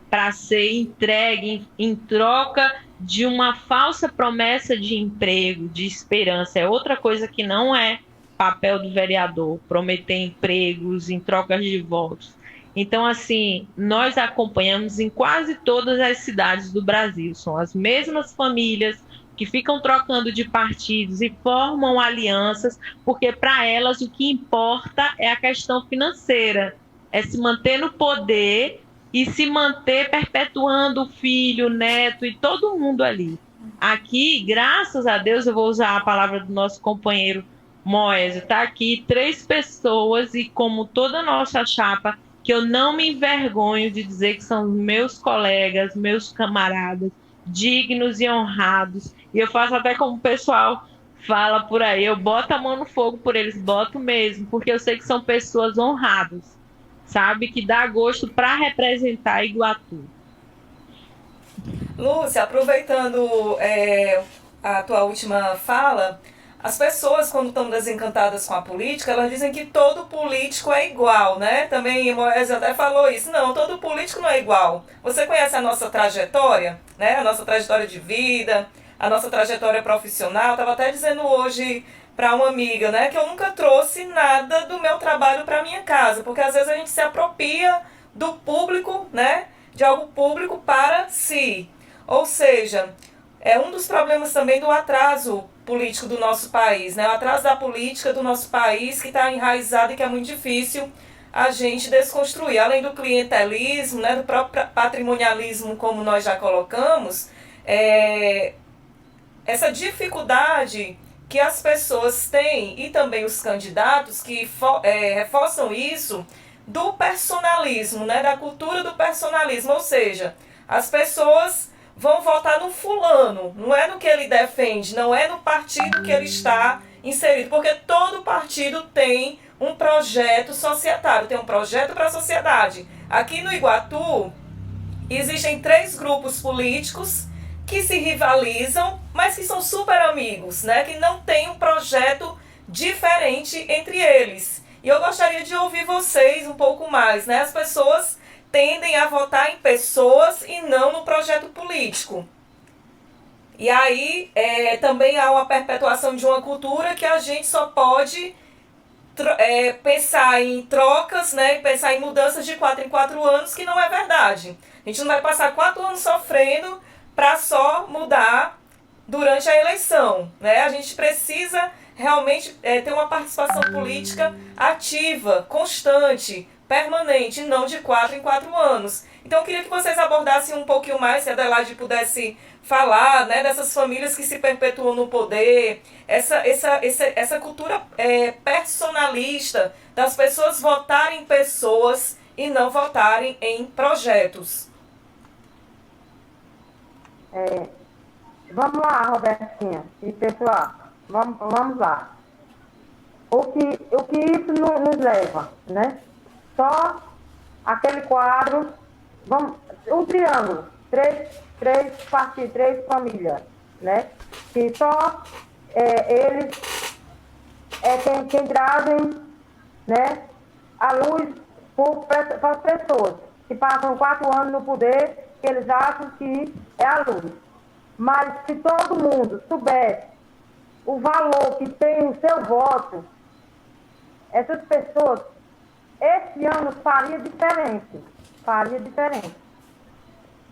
para ser entregue em troca de uma falsa promessa de emprego, de esperança. É outra coisa que não é papel do vereador, prometer empregos em trocas de votos. Então, assim, nós acompanhamos em quase todas as cidades do Brasil. São as mesmas famílias que ficam trocando de partidos e formam alianças, porque para elas o que importa é a questão financeira, é se manter no poder e se manter perpetuando o filho, o neto e todo mundo ali. Aqui, graças a Deus, eu vou usar a palavra do nosso companheiro Moésio, tá aqui 3 pessoas e como toda a nossa chapa, que eu não me envergonho de dizer que são meus colegas, meus camaradas, dignos e honrados. E eu faço até como o pessoal fala por aí, eu boto a mão no fogo por eles, boto mesmo, porque eu sei que são pessoas honradas, sabe? Que dá gosto para representar Iguatu. Lúcia, aproveitando a tua última fala, as pessoas, quando estão desencantadas com a política, elas dizem que todo político é igual, né? Também Moésio até falou isso. Não, todo político não é igual. Você conhece a nossa trajetória, né? A nossa trajetória de vida, a nossa trajetória profissional. Estava até dizendo hoje para uma amiga, né, que eu nunca trouxe nada do meu trabalho para minha casa, porque às vezes a gente se apropria do público, né, de algo público para si. Ou seja, é um dos problemas também do atraso político do nosso país, né? O atraso da política do nosso país que está enraizado e que é muito difícil a gente desconstruir. Além do clientelismo, né, do próprio patrimonialismo, como nós já colocamos, essa dificuldade que as pessoas têm e também os candidatos que reforçam isso do personalismo, né, da cultura do personalismo, ou seja, as pessoas vão votar no fulano, não é no que ele defende, não é no partido que ele está inserido, porque todo partido tem um projeto societário, tem um projeto para a sociedade. Aqui no Iguatu, existem 3 grupos políticos que se rivalizam, mas que são super amigos, né? Que não tem um projeto diferente entre eles. E eu gostaria de ouvir vocês um pouco mais, né? As pessoas tendem a votar em pessoas e não no projeto político. E aí também há uma perpetuação de uma cultura que a gente só pode pensar em trocas, né, pensar em mudanças de 4 em 4 anos, que não é verdade. A gente não vai passar 4 anos sofrendo para só mudar durante a eleição, né? A gente precisa realmente ter uma participação política ativa, constante, permanente, não de 4 em 4 anos. Então eu queria que vocês abordassem um pouquinho mais, se a Adelaide pudesse falar, né, dessas famílias que se perpetuam no poder, essa cultura personalista das pessoas votarem em pessoas e não votarem em projetos. Vamos lá, Robertinha e pessoal, vamos lá. O que isso nos leva, né? Só aquele quadro, um triângulo, três partidos, 3 famílias, né? Que só eles quem trazem, né, a luz para as pessoas que passam 4 anos no poder, que eles acham que é a luz. Mas se todo mundo soubesse o valor que tem o seu voto, essas pessoas, esse ano faria diferente,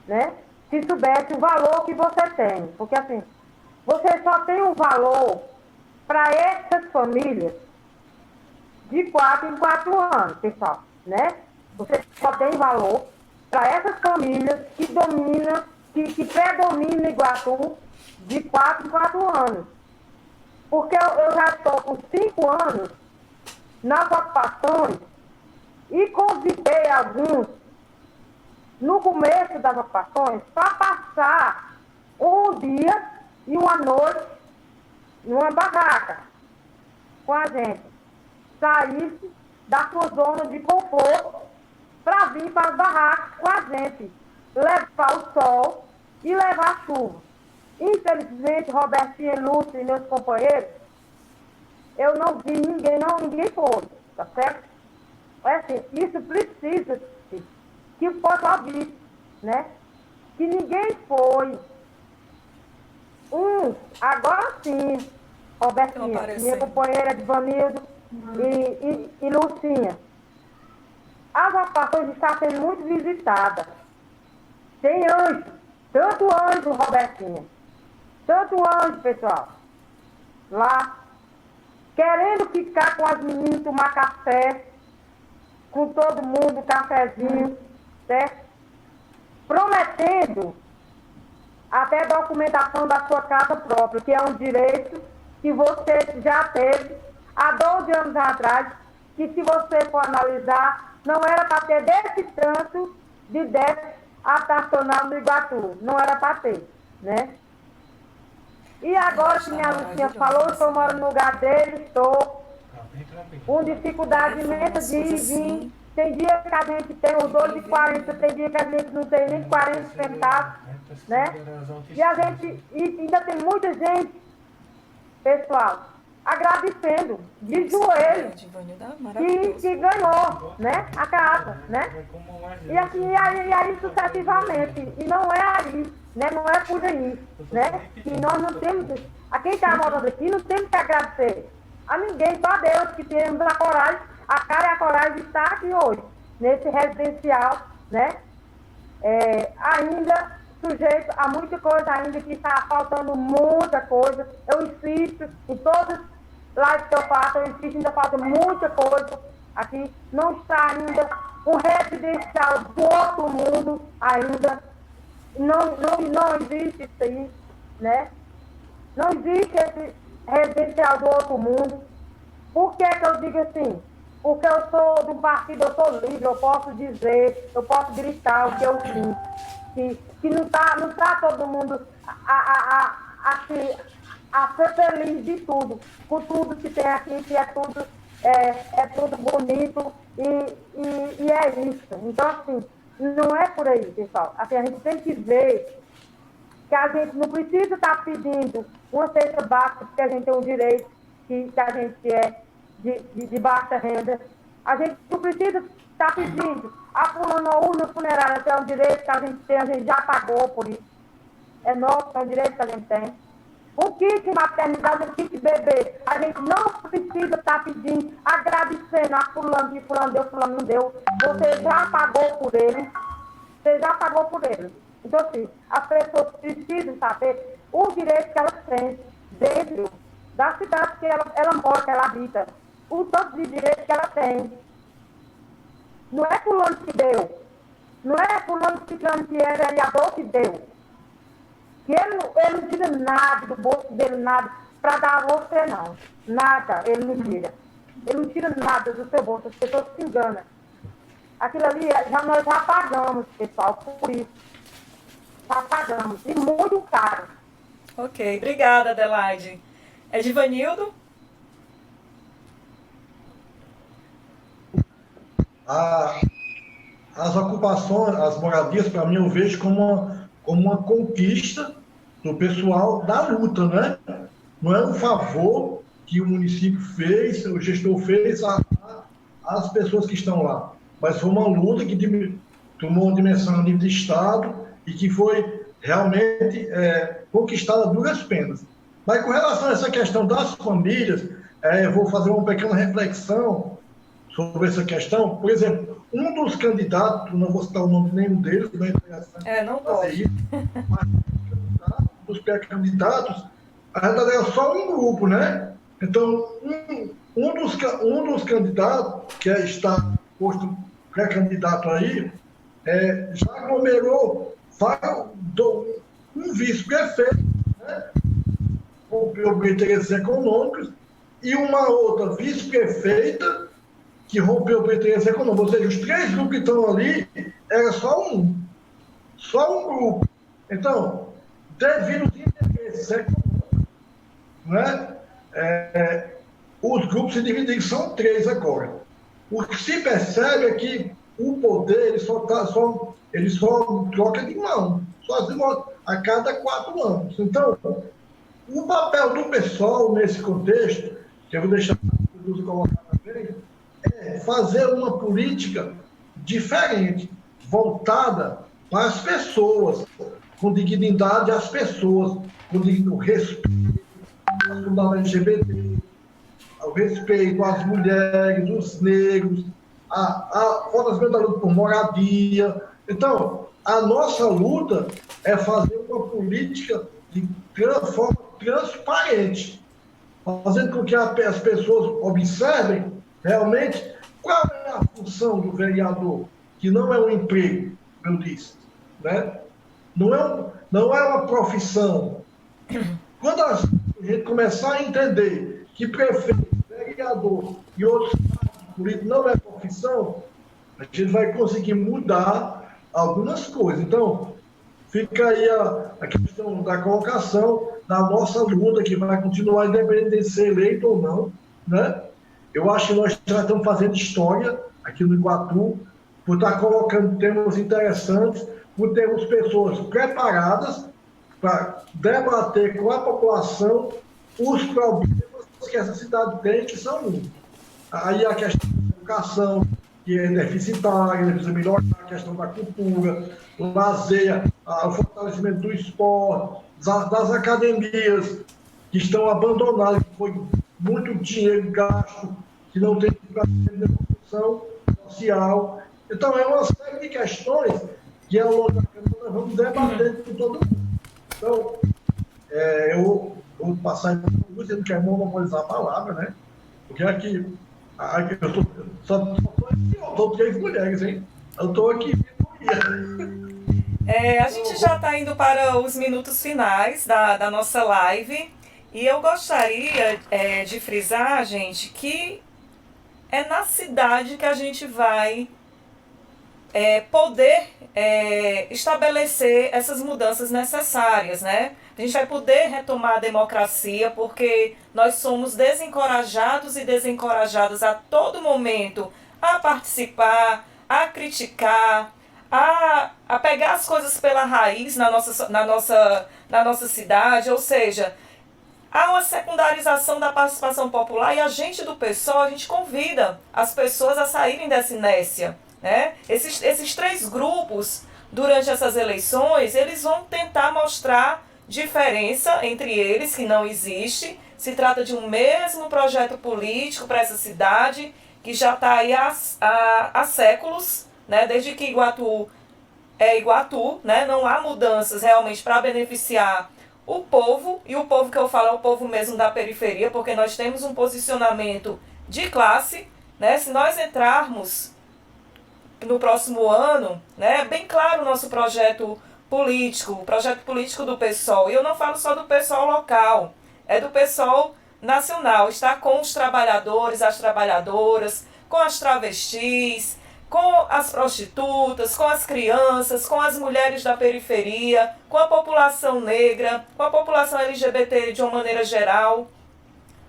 né? Se soubesse o valor que você tem, porque assim, você só tem um valor para essas famílias de 4 em 4 anos, pessoal, né? Você só tem valor para essas famílias que predominam Iguatu de 4 em 4 anos. Porque eu já estou com 5 anos nas ocupações e convidei alguns no começo das ocupações para passar um dia e uma noite numa barraca com a gente. Sair da sua zona de conforto para vir para as barracas com a gente. Levar o sol e levar a chuva. Infelizmente, Robertinha, Lúcia e meus companheiros, eu não vi ninguém foi, tá certo? É assim, isso precisa que o povo avise, né? Que ninguém foi. Agora sim, Robertinha, minha companheira de Vanildo e Lucinha. As ocupações estão sendo muito visitadas. Tem anjo, tanto anjo, Robertinha, tanto anjo, pessoal, lá, querendo ficar com as meninas, tomar café, com todo mundo, cafezinho, certo? Prometendo até documentação da sua casa própria, que é um direito que você já teve há 12 anos atrás, que se você for analisar, não era para ter desse tanto de déficit habitacional no Iguatu. Não era para ter, né? E agora que minha Lucinha falou, estou morando no lugar dele, estou com dificuldade imensa de ir e vir. Tem dia que a gente tem os 12,40, tem dia que a gente não tem nem 40 centavos, né? E a gente, e ainda tem muita gente, pessoal, agradecendo, de joelho, que ganhou, né? A casa, né? E assim, e aí sucessivamente. E não é aí, né? Não é por aí, né? Que nós não temos, a quem está morando aqui, não temos que agradecer a ninguém, só a Deus, que temos a coragem, a cara e a coragem de estar aqui hoje, nesse residencial, né? Ainda sujeito a muita coisa ainda, que está faltando muita coisa. Eu insisto em todas as lives que eu faço, eu insisto, ainda falta muita coisa aqui. Não está ainda um residencial do outro mundo ainda. Não existe isso aí, né? Não existe esse residencial do outro mundo. Por que que eu digo assim? Porque eu sou do partido, eu sou livre, eu posso dizer, eu posso gritar o que eu sinto. Que não tá todo mundo a ser feliz de tudo, com tudo que tem aqui, que é tudo bonito e é isso. Então, assim, não é por aí, pessoal. Assim, a gente tem que ver que a gente não precisa estar pedindo uma cesta básica, porque a gente tem um direito, que a gente é de baixa renda. A gente não precisa estar pedindo a urna funerária, que é um direito que a gente tem, a gente já pagou por isso. É nosso, é um direito que a gente tem. Um kit maternidade, um kit bebê, a gente não precisa estar pedindo, agradecendo a fulano, que fulano deu, fulano não deu. Você já pagou por ele. Você já pagou por ele. Então, assim, as pessoas precisam saber o direito que elas têm dentro da cidade que ela mora, que ela habita. O tanto de direito que ela tem. Não é fulano que deu. Não é fulano que é vereador que deu. Que ele não tira nada do bolso dele, nada, para dar a você, não. Nada, ele não tira. Ele não tira nada do seu bolso, as pessoas se enganam. Aquilo ali, nós já pagamos, pessoal, por isso. Já pagamos, e muito caro. Ok, obrigada, Adelaide. Givanildo? As ocupações, as moradias, para mim, eu vejo como uma conquista do pessoal da luta, né? Não é um favor que o município fez, o gestor fez às pessoas que estão lá, mas foi uma luta que tomou uma dimensão a nível de Estado e que foi realmente conquistada a duras penas. Mas com relação a essa questão das famílias, eu vou fazer uma pequena reflexão sobre essa questão. Por exemplo, um dos candidatos, não vou citar o nome de nenhum deles, não é interessante não pode. Isso, mas dos pré-candidatos, a verdade é só um grupo, né? Então, um dos candidatos, que está posto pré-candidato aí, já aglomerou um vice-prefeito, né? Rompeu interesses econômicos, e uma outra vice-prefeita que rompeu o interesses econômicos. Ou seja, os três grupos que estão ali, era só um grupo. Então, devido aos interesses econômicos, né? Os grupos se dividem, são três agora. O que se percebe é que o poder ele só troca de mão, a cada 4 anos. Então, o papel do pessoal nesse contexto, que eu vou deixar o colocar também, é fazer uma política diferente, voltada para as pessoas, com dignidade às pessoas, com respeito à comunidade LGBT, ao respeito às mulheres, os negros, a fortalecimento da luta por moradia. Então, a nossa luta é fazer uma política de forma transparente, fazendo com que as pessoas observem realmente qual é a função do vereador, que não é um emprego, eu disse, né? Não é uma profissão. Quando a gente começar a entender que prefeito, vereador, vereador e outros políticos não é profissão, a gente vai conseguir mudar algumas coisas. Então, fica aí a questão da colocação da nossa luta, que vai continuar independente de ser eleito ou não, né? Eu acho que nós já estamos fazendo história aqui no Iguatu, por estar colocando temas interessantes, por termos pessoas preparadas para debater com a população os problemas que essa cidade tem, que são muitos. Aí a questão da educação, que é deficitária, precisa melhorar a questão da cultura, o lazer, o fortalecimento do esporte, das academias que estão abandonadas, que foi muito dinheiro gasto, que não tem função social. Então, é uma série de questões que ao longo da Câmara nós vamos debater com todo mundo. Então, eu vou passar em você não quer monopolizar a palavra, né? Porque aqui eu só 3 mulheres, hein? Eu estou aqui. A gente já está indo para os minutos finais da nossa live. E eu gostaria de frisar, gente, que é na cidade que a gente vai poder estabelecer essas mudanças necessárias, né? A gente vai poder retomar a democracia, porque nós somos desencorajados e desencorajadas a todo momento a participar, a criticar, a pegar as coisas pela raiz na nossa cidade, ou seja, há uma secundarização da participação popular e a gente do PSOL, a gente convida as pessoas a saírem dessa inércia, né? Esses 3 grupos, durante essas eleições, eles vão tentar mostrar diferença entre eles, que não existe. Se trata de um mesmo projeto político para essa cidade, que já está aí há séculos, né? Desde que Iguatu é Iguatu, né? Não há mudanças realmente para beneficiar o povo, e o povo que eu falo é o povo mesmo da periferia, porque nós temos um posicionamento de classe, né? Se nós entrarmos no próximo ano, né, é bem claro o nosso projeto político, o projeto político do PSOL, e eu não falo só do PSOL local, é do PSOL nacional, está com os trabalhadores, as trabalhadoras, com as travestis, com as prostitutas, com as crianças, com as mulheres da periferia, com a população negra, com a população LGBT de uma maneira geral,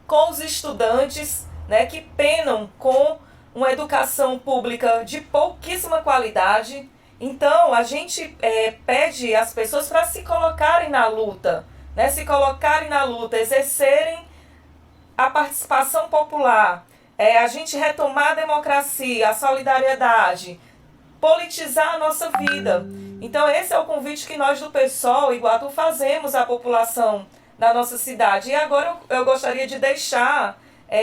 com os estudantes, né, que penam com uma educação pública de pouquíssima qualidade. Então, a gente pede às pessoas para se colocarem na luta, né, exercerem a participação popular, a gente retomar a democracia, a solidariedade, politizar a nossa vida. Então, esse é o convite que nós do PSOL Iguatu fazemos à população da nossa cidade. E agora eu gostaria de deixar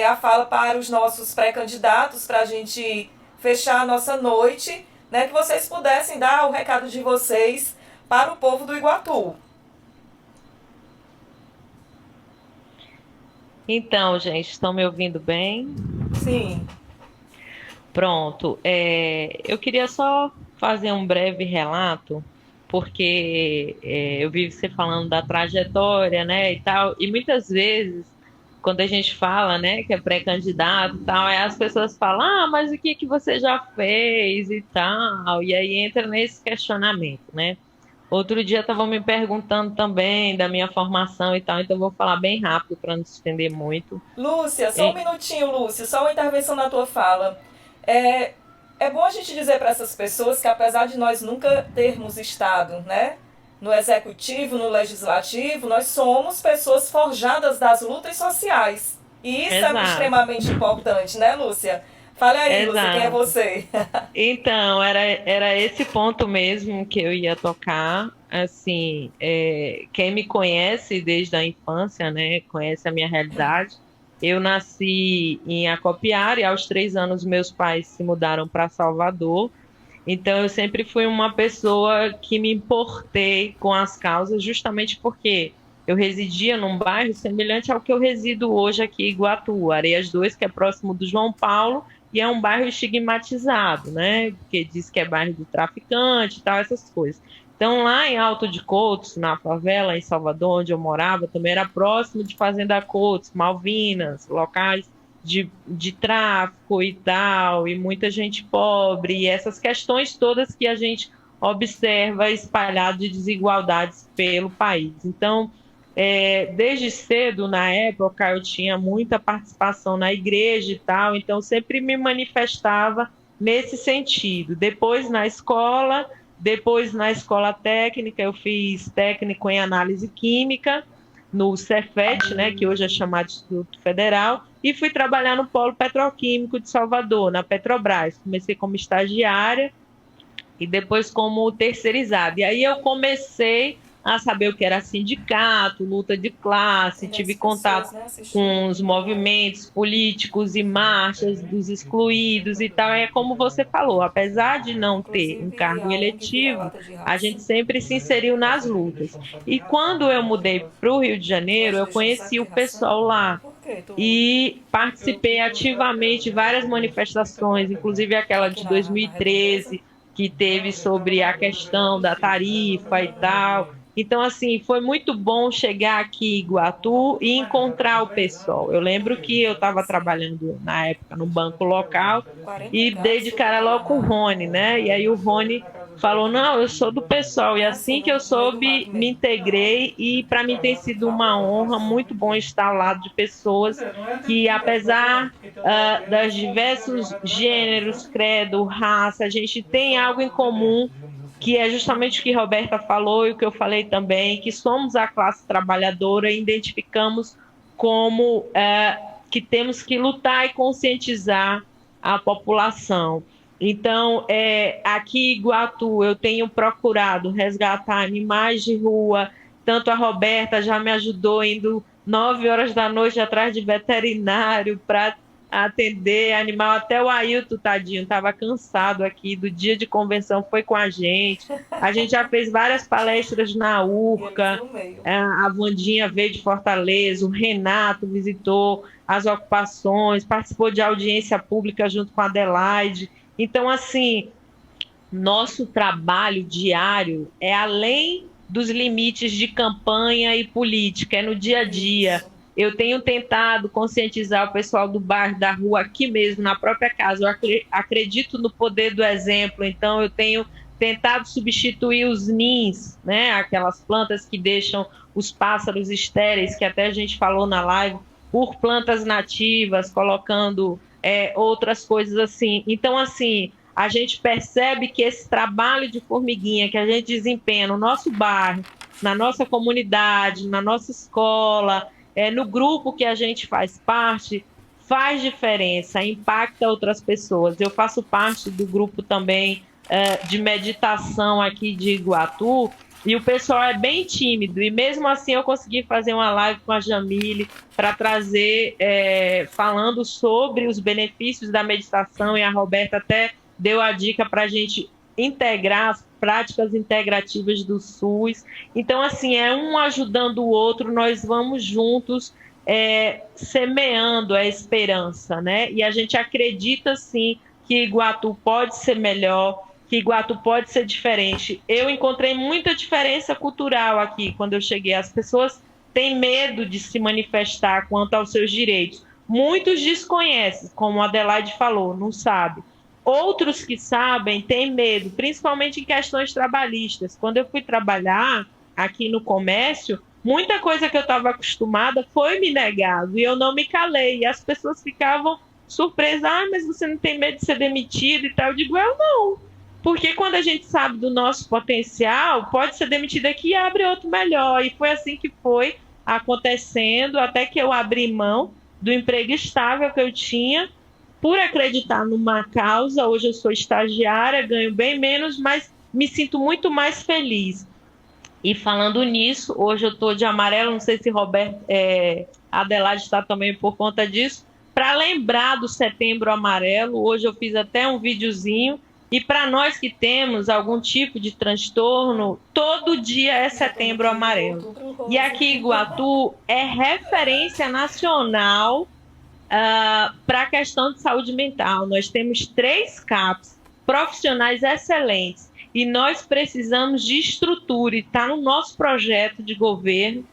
a fala para os nossos pré-candidatos, para a gente fechar a nossa noite, né, que vocês pudessem dar o recado de vocês para o povo do Iguatu. Então, gente, estão me ouvindo bem? Sim. Pronto. Eu queria só fazer um breve relato, porque eu vi você falando da trajetória, né, e tal, e muitas vezes, quando a gente fala, né, que é pré-candidato e tal, as pessoas falam, mas o que você já fez e tal, e aí entra nesse questionamento, né. Outro dia estavam me perguntando também da minha formação e tal, então eu vou falar bem rápido para não se estender muito. Lúcia, só um minutinho, Lúcia, só uma intervenção na tua fala. É bom a gente dizer para essas pessoas que, apesar de nós nunca termos estado, né, no executivo, no legislativo, nós somos pessoas forjadas das lutas sociais. E isso é extremamente importante, né, Lúcia? Fale aí, Lúcia, quem é você? Então, era esse ponto mesmo que eu ia tocar. Assim, quem me conhece desde a infância, né, conhece a minha realidade. Eu nasci em Acopiara e aos 3 anos meus pais se mudaram para Salvador. Então, eu sempre fui uma pessoa que me importei com as causas, justamente porque eu residia num bairro semelhante ao que eu resido hoje aqui em Iguatu, Areias 2, que é próximo do João Paulo, e é um bairro estigmatizado, né? Porque diz que é bairro do traficante e tal, essas coisas. Então, lá em Alto de Coutos, na favela, em Salvador, onde eu morava, também era próximo de Fazenda Coutos, Malvinas, locais de tráfico e tal, e muita gente pobre, e essas questões todas que a gente observa espalhado de desigualdades pelo país. Então, desde cedo, na época, eu tinha muita participação na igreja e tal, então sempre me manifestava nesse sentido. Depois na escola técnica, eu fiz técnico em análise química no Cefet, né, que hoje é chamado Instituto Federal, e fui trabalhar no Polo Petroquímico de Salvador, na Petrobras. Comecei como estagiária e depois como terceirizada. E aí eu comecei a saber o que era sindicato, luta de classe, tive contato com os movimentos políticos e marchas dos excluídos e tal. É como você falou, apesar de não ter um cargo eletivo, a gente sempre se inseriu nas lutas. E quando eu mudei para o Rio de Janeiro, eu conheci o pessoal lá e participei ativamente de várias manifestações, inclusive aquela de 2013, que teve sobre a questão da tarifa e tal. Então, assim, foi muito bom chegar aqui em Iguatu e encontrar o pessoal. Eu lembro que eu estava trabalhando, na época, no banco local e dei de cara logo com o Rony, né? E aí o Rony falou, não, eu sou do pessoal. E assim que eu soube, me integrei e para mim tem sido uma honra, muito bom estar ao lado de pessoas que, apesar dos diversos gêneros, credo, raça, a gente tem algo em comum, que é justamente o que Roberta falou e o que eu falei também, que somos a classe trabalhadora e identificamos como que temos que lutar e conscientizar a população. Então, aqui em Iguatu, eu tenho procurado resgatar animais de rua, tanto a Roberta já me ajudou indo 9 horas da noite atrás de veterinário para atender animal, até o Ailton, tadinho, estava cansado aqui do dia de convenção, foi com a gente já fez várias palestras na URCA, a Vandinha veio de Fortaleza, o Renato visitou as ocupações, participou de audiência pública junto com a Adelaide. Então, assim, nosso trabalho diário é além dos limites de campanha e política, é no dia a dia. Eu tenho tentado conscientizar o pessoal do bairro, da rua, aqui mesmo, na própria casa. Eu acredito no poder do exemplo, então eu tenho tentado substituir os nins, né, aquelas plantas que deixam os pássaros estéreis, que até a gente falou na live, por plantas nativas, colocando outras coisas assim. Então, assim, a gente percebe que esse trabalho de formiguinha que a gente desempenha no nosso bairro, na nossa comunidade, na nossa escola, no grupo que a gente faz parte, faz diferença, impacta outras pessoas. Eu faço parte do grupo também de meditação aqui de Iguatu, e o pessoal é bem tímido, e mesmo assim eu consegui fazer uma live com a Jamile para trazer, falando sobre os benefícios da meditação, e a Roberta até deu a dica para a gente integrar as práticas integrativas do SUS. Então, assim, um ajudando o outro, nós vamos juntos semeando a esperança, né? E a gente acredita, sim, que Iguatu pode ser melhor, que Iguatu pode ser diferente. Eu encontrei muita diferença cultural aqui quando eu cheguei. As pessoas têm medo de se manifestar quanto aos seus direitos. Muitos desconhecem, como a Adelaide falou, não sabem. Outros que sabem têm medo, principalmente em questões trabalhistas. Quando eu fui trabalhar aqui no comércio, muita coisa que eu estava acostumada foi me negado e eu não me calei. E as pessoas ficavam surpresas, mas você não tem medo de ser demitido e tal? Eu digo, eu não. Porque quando a gente sabe do nosso potencial, pode ser demitido aqui e abre outro melhor. E foi assim que foi acontecendo, até que eu abri mão do emprego estável que eu tinha, por acreditar numa causa. Hoje eu sou estagiária, ganho bem menos, mas me sinto muito mais feliz. E falando nisso, hoje eu estou de amarelo, não sei se Adelaide está também por conta disso, para lembrar do Setembro Amarelo. Hoje eu fiz até um videozinho, e para nós que temos algum tipo de transtorno, todo dia é Setembro Amarelo. E aqui em Iguatu é referência nacional para a questão de saúde mental. Nós temos 3 CAPs, profissionais excelentes, e nós precisamos de estrutura, e está no nosso projeto de governo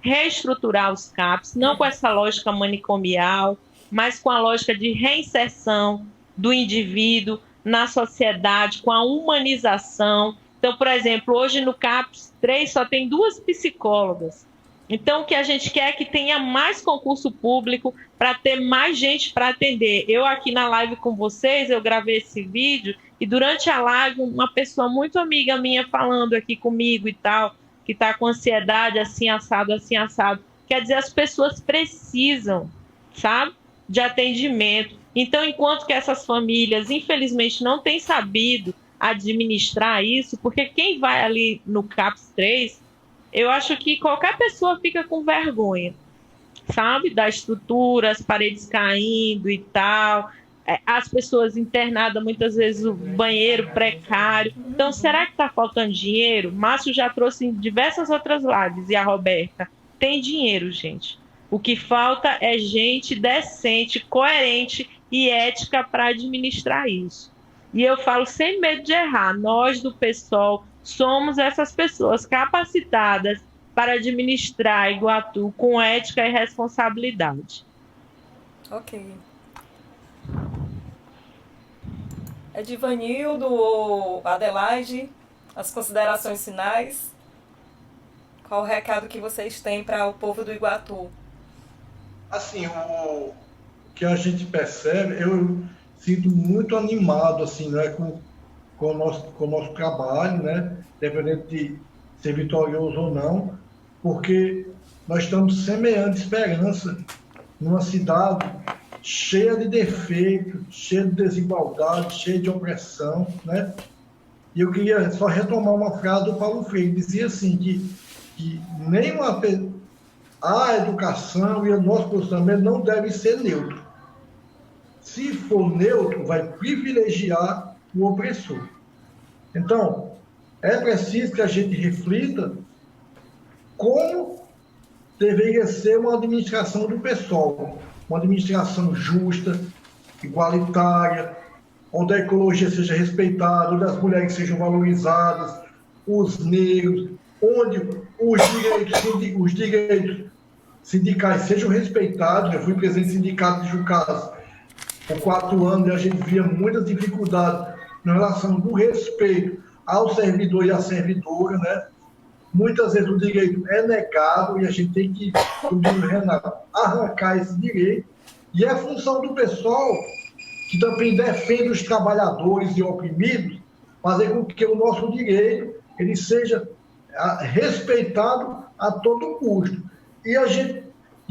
reestruturar os CAPs, não com essa lógica manicomial, mas com a lógica de reinserção do indivíduo na sociedade, com a humanização. Então, por exemplo, hoje no CAPS 3 só tem 2 psicólogas. Então, o que a gente quer é que tenha mais concurso público para ter mais gente para atender. Eu aqui na live com vocês, eu gravei esse vídeo e durante a live uma pessoa muito amiga minha falando aqui comigo e tal, que está com ansiedade, assim assado, assim assado. Quer dizer, as pessoas precisam, sabe, de atendimento. Então, enquanto que essas famílias, infelizmente, não têm sabido administrar isso, porque quem vai ali no CAPS 3, eu acho que qualquer pessoa fica com vergonha, sabe, da estrutura, as paredes caindo e tal, as pessoas internadas, muitas vezes o banheiro precário. Então, será que está faltando dinheiro? Márcio já trouxe em diversas outras lives, e a Roberta, tem dinheiro, gente. O que falta é gente decente, coerente e ética para administrar isso. E eu falo sem medo de errar, nós do PSOL somos essas pessoas capacitadas para administrar Iguatu com ética e responsabilidade. Ok. Edivanildo ou Adelaide, as considerações finais? Qual o recado que vocês têm para o povo do Iguatu? Assim, o que a gente percebe, eu sinto muito animado, assim, né, com o nosso trabalho, né, independente de ser vitorioso ou não, porque nós estamos semeando esperança numa cidade cheia de defeitos, cheia de desigualdade, cheia de opressão, né? E eu queria só retomar uma frase do Paulo Freire, dizia assim, que a educação e o nosso posicionamento não devem ser neutros. Se for neutro, vai privilegiar o opressor. Então, é preciso que a gente reflita como deveria ser uma administração do PSOL, uma administração justa, igualitária, onde a ecologia seja respeitada, onde as mulheres sejam valorizadas, os negros, onde os direitos sindicais sejam respeitados. Eu fui presidente do sindicato de Jucás por 4 anos e a gente via muitas dificuldades em relação do respeito ao servidor e à servidora, né? Muitas vezes o direito é negado e a gente tem que, como diz o Renato, arrancar esse direito. E é função do pessoal que também defende os trabalhadores e oprimidos, fazer com que o nosso direito ele seja respeitado a todo custo. E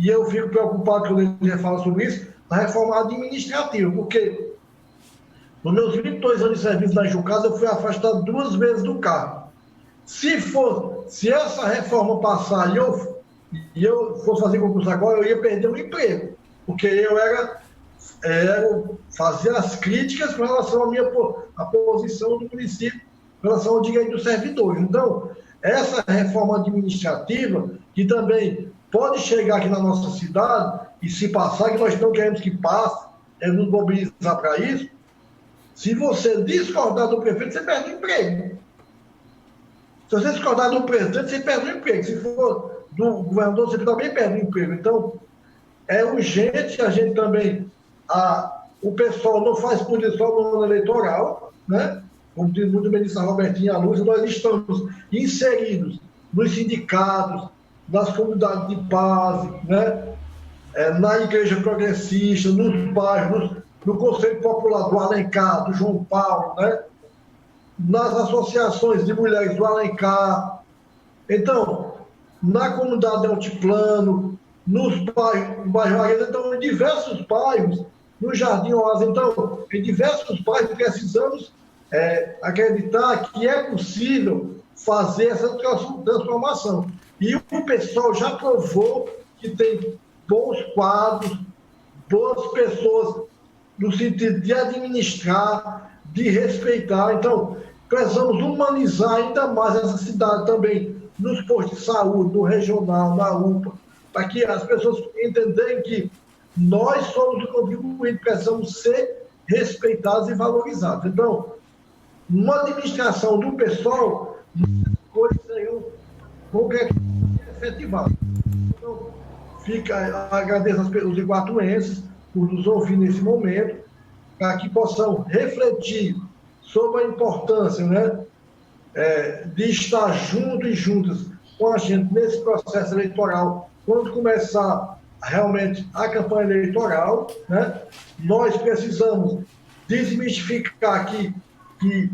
eu fico preocupado quando ele fala sobre isso, na reforma administrativa, porque nos meus 22 anos de serviço na Jucasa, eu fui afastado 2 vezes do cargo. Se essa reforma passar e eu fosse fazer concurso agora, eu ia perder o emprego, porque eu fazia as críticas com relação à posição do município, com relação ao direito dos servidores. Então, essa reforma administrativa, que também pode chegar aqui na nossa cidade, e se passar, que nós não queremos que passe, é nos mobilizar para isso. Se você discordar do prefeito, você perde o emprego. Se você discordar do presidente, você perde o emprego. Se for do governador, você também perde o emprego. Então, é urgente a gente também... o pessoal não faz política só no ano eleitoral, né? Como diz muito bem disse a Robertinha Luz, nós estamos inseridos nos sindicatos, nas comunidades de base, né? Na igreja progressista, nos bairros, no Conselho Popular do Alencar, do João Paulo, né? Nas associações de mulheres do Alencar. Então, na comunidade de Altiplano, nos bairros, no bairro Arena, então, em diversos bairros, no Jardim Oasa. Então, em diversos bairros, precisamos acreditar que é possível fazer essa transformação. E o pessoal já provou que tem bons quadros, boas pessoas no sentido de administrar, de respeitar. Então, precisamos humanizar ainda mais essa cidade também, nos postos de saúde, no regional, na UPA, para que as pessoas entenderem que nós somos o contribuinte, precisamos ser respeitados e valorizados. Então, uma administração do pessoal, coisas seriam concretamente efetivadas. Então, agradeço aos iguatuenses por nos ouvir nesse momento, para que possam refletir sobre a importância, né, de estar juntos e juntas com a gente nesse processo eleitoral. Quando começar realmente a campanha eleitoral, né, nós precisamos desmistificar que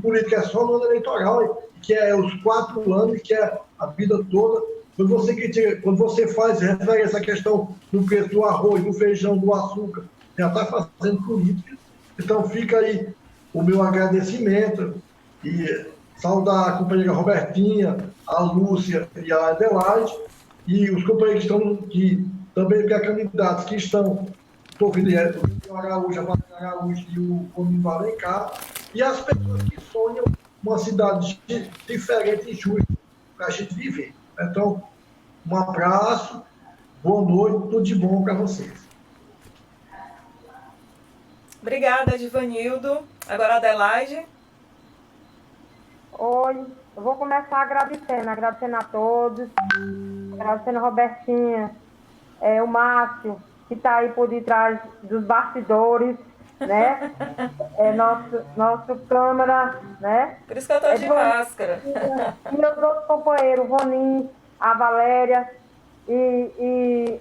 política é só no ano eleitoral, que é os 4 anos, que é a vida toda. Quando você faz referência à questão do preço do arroz, do feijão, do açúcar, já está fazendo política. Então fica aí o meu agradecimento e saudar a companheira Robertinha, a Lúcia e a Adelaide, e os companheiros que estão aqui, também que candidatos que estão, estou ouvindo o Araújo, a Maria Araújo e o Comino Alencar, e as pessoas que sonham uma cidade diferente e justa para a gente viver. Então, um abraço, boa noite, tudo de bom para vocês. Obrigada, Divanildo. Agora, Adelaide. Oi, eu vou começar agradecendo a todos, agradecendo a Robertinha, o Márcio, que está aí por detrás dos bastidores, né? Nosso câmera, né? Por isso que eu estou de máscara. E meus outros companheiros, o Ronin, a Valéria e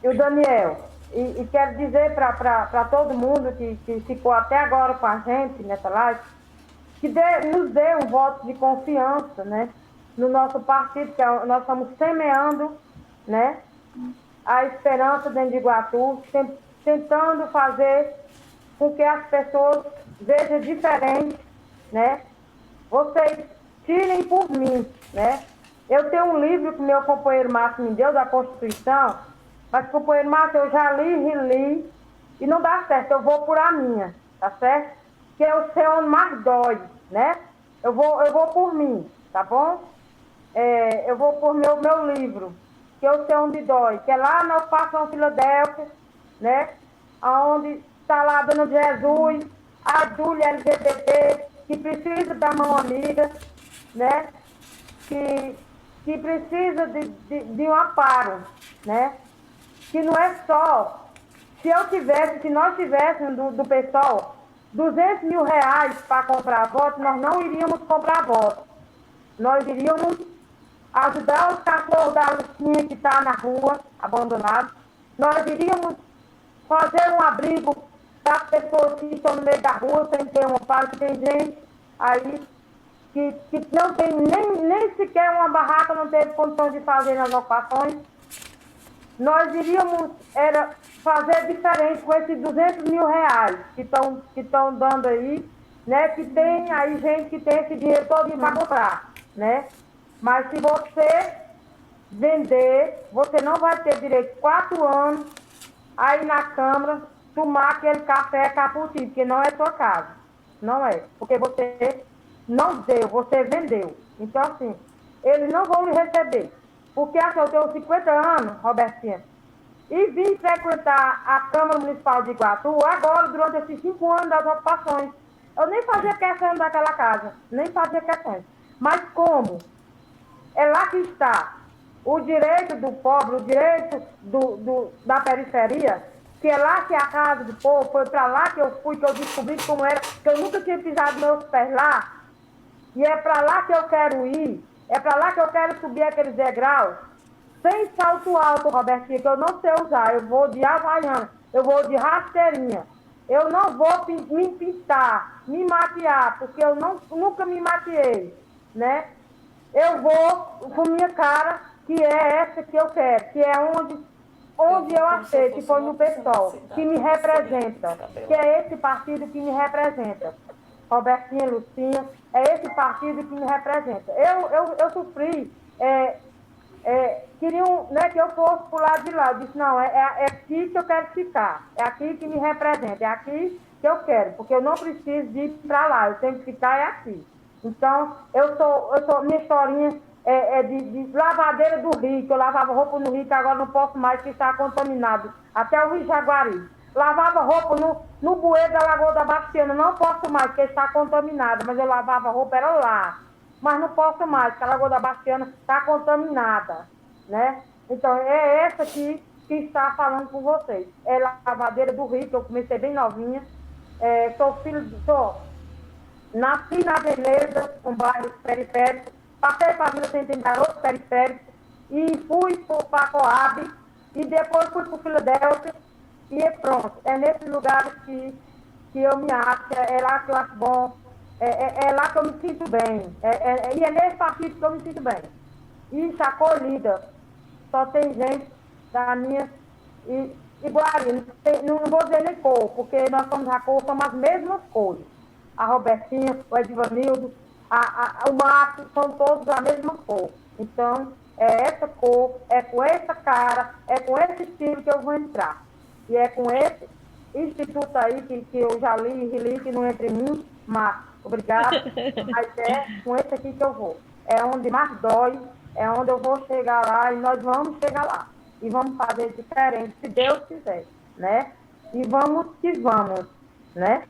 o Daniel. E quero dizer para todo mundo que ficou até agora com a gente nessa live, que nos dê um voto de confiança, né, no nosso partido, que nós estamos semeando, né, a esperança dentro de Iguatu, tentando fazer com que as pessoas vejam diferente, né. Vocês tirem por mim, né. Eu tenho um livro que meu companheiro Márcio me deu, da Constituição, mas, companheiro Márcio, eu já reli, e não dá certo, eu vou por a minha, tá certo? Que é o seu onde mais dói, né? Eu vou por mim, tá bom? Eu vou por meu livro, que é o seu onde dói, que é lá na Ocupação Filadélfia, né? Onde está lá a Dona de Jesus, a Júlia LGBT, que precisa da mão amiga, né? Que precisa de um amparo, né? Que não é só, se nós tivéssemos do pessoal 200 mil reais para comprar voto, nós não iríamos comprar voto. Nós iríamos ajudar os cachorros da Lucinha que está na rua, abandonados. Nós iríamos fazer um abrigo para as pessoas que estão no meio da rua, sem ter um amparo, que tem gente aí que não tem nem sequer uma barraca, não teve condições de fazer nas ocupações. Nós iríamos fazer diferente com esses 200 mil reais que estão dando aí, né? Que tem aí gente que tem esse dinheiro todo para comprar, né? Mas se você vender, você não vai ter direito 4 anos aí na Câmara tomar aquele café cappuccino, porque não é sua casa. Não é. Porque você não deu, você vendeu. Então, assim, eles não vão lhe receber. Porque assim, eu tenho 50 anos, Robertinha, e vim frequentar a Câmara Municipal de Iguatu agora, durante esses 5 anos das ocupações. Eu nem fazia questão daquela casa, nem fazia questão. Mas como? É lá que está o direito do pobre, o direito da periferia, que é lá que é a casa do povo, foi para lá que eu fui, que eu descobri como era, que eu nunca tinha pisado meus pés lá, e é para lá que eu quero ir. É para lá que eu quero subir aqueles degraus, sem salto alto, Robertinha, que eu não sei usar. Eu vou de havaiana, eu vou de rasteirinha. Eu não vou me pintar, me maquiar, porque eu nunca me maquiei, né? Eu vou com minha cara, que é essa que eu quero, que é onde eu aceito, que foi no PSOL, que me representa, que é esse partido que me representa. Robertinha, Lucinha, é esse partido que me representa. Eu sofri, queriam, né, que eu fosse para o lado de lá. Eu disse, não, é aqui que eu quero ficar, é aqui que me representa, é aqui que eu quero, porque eu não preciso de ir para lá, eu tenho que ficar aqui. Então, minha historinha é de lavadeira do Rio, que eu lavava roupa no Rio, que agora não posso mais, que está contaminado, até o Rio Jaguari. Lavava roupa no bueiro da Lagoa da Bastiana, não posso mais, porque está contaminada, mas eu lavava roupa, era lá. Mas não posso mais, porque a Lagoa da Bastiana está contaminada, né? Então, é essa aqui que que está falando com vocês. É Lavadeira do Rio, que eu comecei bem novinha. Nasci na Veneza, com bairros periféricos, passei para a Vila Centro em garotos periféricos, e fui para a Coab, e depois fui para o Filadélfia, e pronto. É nesses lugares que eu me acho, é lá que eu acho bom, é lá que eu me sinto bem, e é nesse partido que eu me sinto bem. E acolhida, só tem gente da minha iguaria, não vou dizer nem cor, porque nós somos a cor, somos as mesmas cores. A Robertinha, o Edvanildo, o Márcio, são todos da mesma cor. Então, é essa cor, é com essa cara, é com esse estilo que eu vou entrar. E é com esse instituto aí que eu já li e reli, que não entra em mim, mas obrigado, mas é com esse aqui que eu vou. É onde mais dói, é onde eu vou chegar lá e nós vamos chegar lá. E vamos fazer diferente, se Deus quiser, né? E vamos que vamos, né?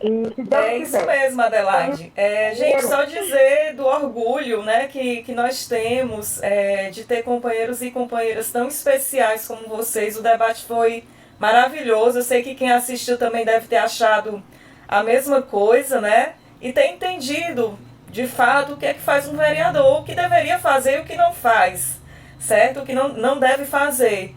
E se Deus É quiser. isso mesmo, Adelaide. Gente, só dizer do orgulho, né, que nós temos de ter companheiros e companheiras tão especiais como vocês. O debate foi maravilhoso. Eu sei que quem assistiu também deve ter achado a mesma coisa, né? E ter entendido, de fato, o que é que faz um vereador, o que deveria fazer e o que não faz, certo? O que não deve fazer.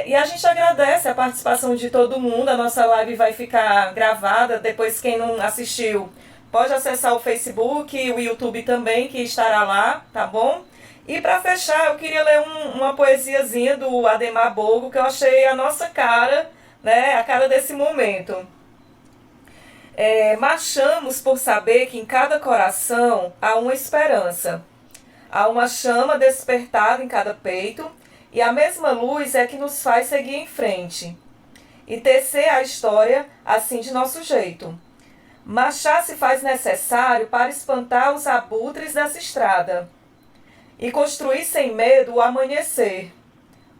E a gente agradece a participação de todo mundo. A nossa live vai ficar gravada. Depois, quem não assistiu, pode acessar o Facebook e o YouTube também, que estará lá, tá bom? E para fechar, eu queria ler uma poesiazinha do Ademar Bogo, que eu achei a nossa cara, né? A cara desse momento. Marchamos por saber que em cada coração há uma esperança. Há uma chama despertada em cada peito, e a mesma luz é que nos faz seguir em frente e tecer a história assim de nosso jeito. Marchar se faz necessário para espantar os abutres dessa estrada e construir sem medo o amanhecer,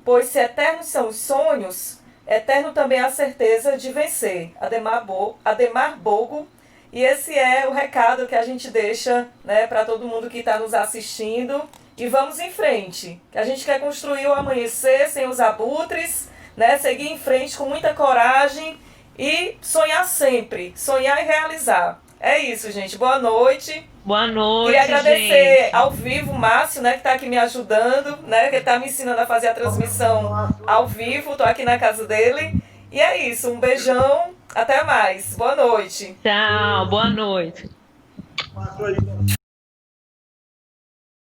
pois se eternos são os sonhos, eterno também a certeza de vencer. Ademar Bogo. E esse é o recado que a gente deixa, né, para todo mundo que está nos assistindo. E vamos em frente, que a gente quer construir o amanhecer sem os abutres, né? Seguir em frente com muita coragem e sonhar sempre, sonhar e realizar. É isso, gente. Boa noite. Boa noite, queria agradecer gente. ao vivo o Márcio, né, que está aqui me ajudando, né, que está me ensinando a fazer a transmissão ao vivo. Estou aqui na casa dele. E é isso. Um beijão. Até mais. Boa noite. Tchau, boa noite.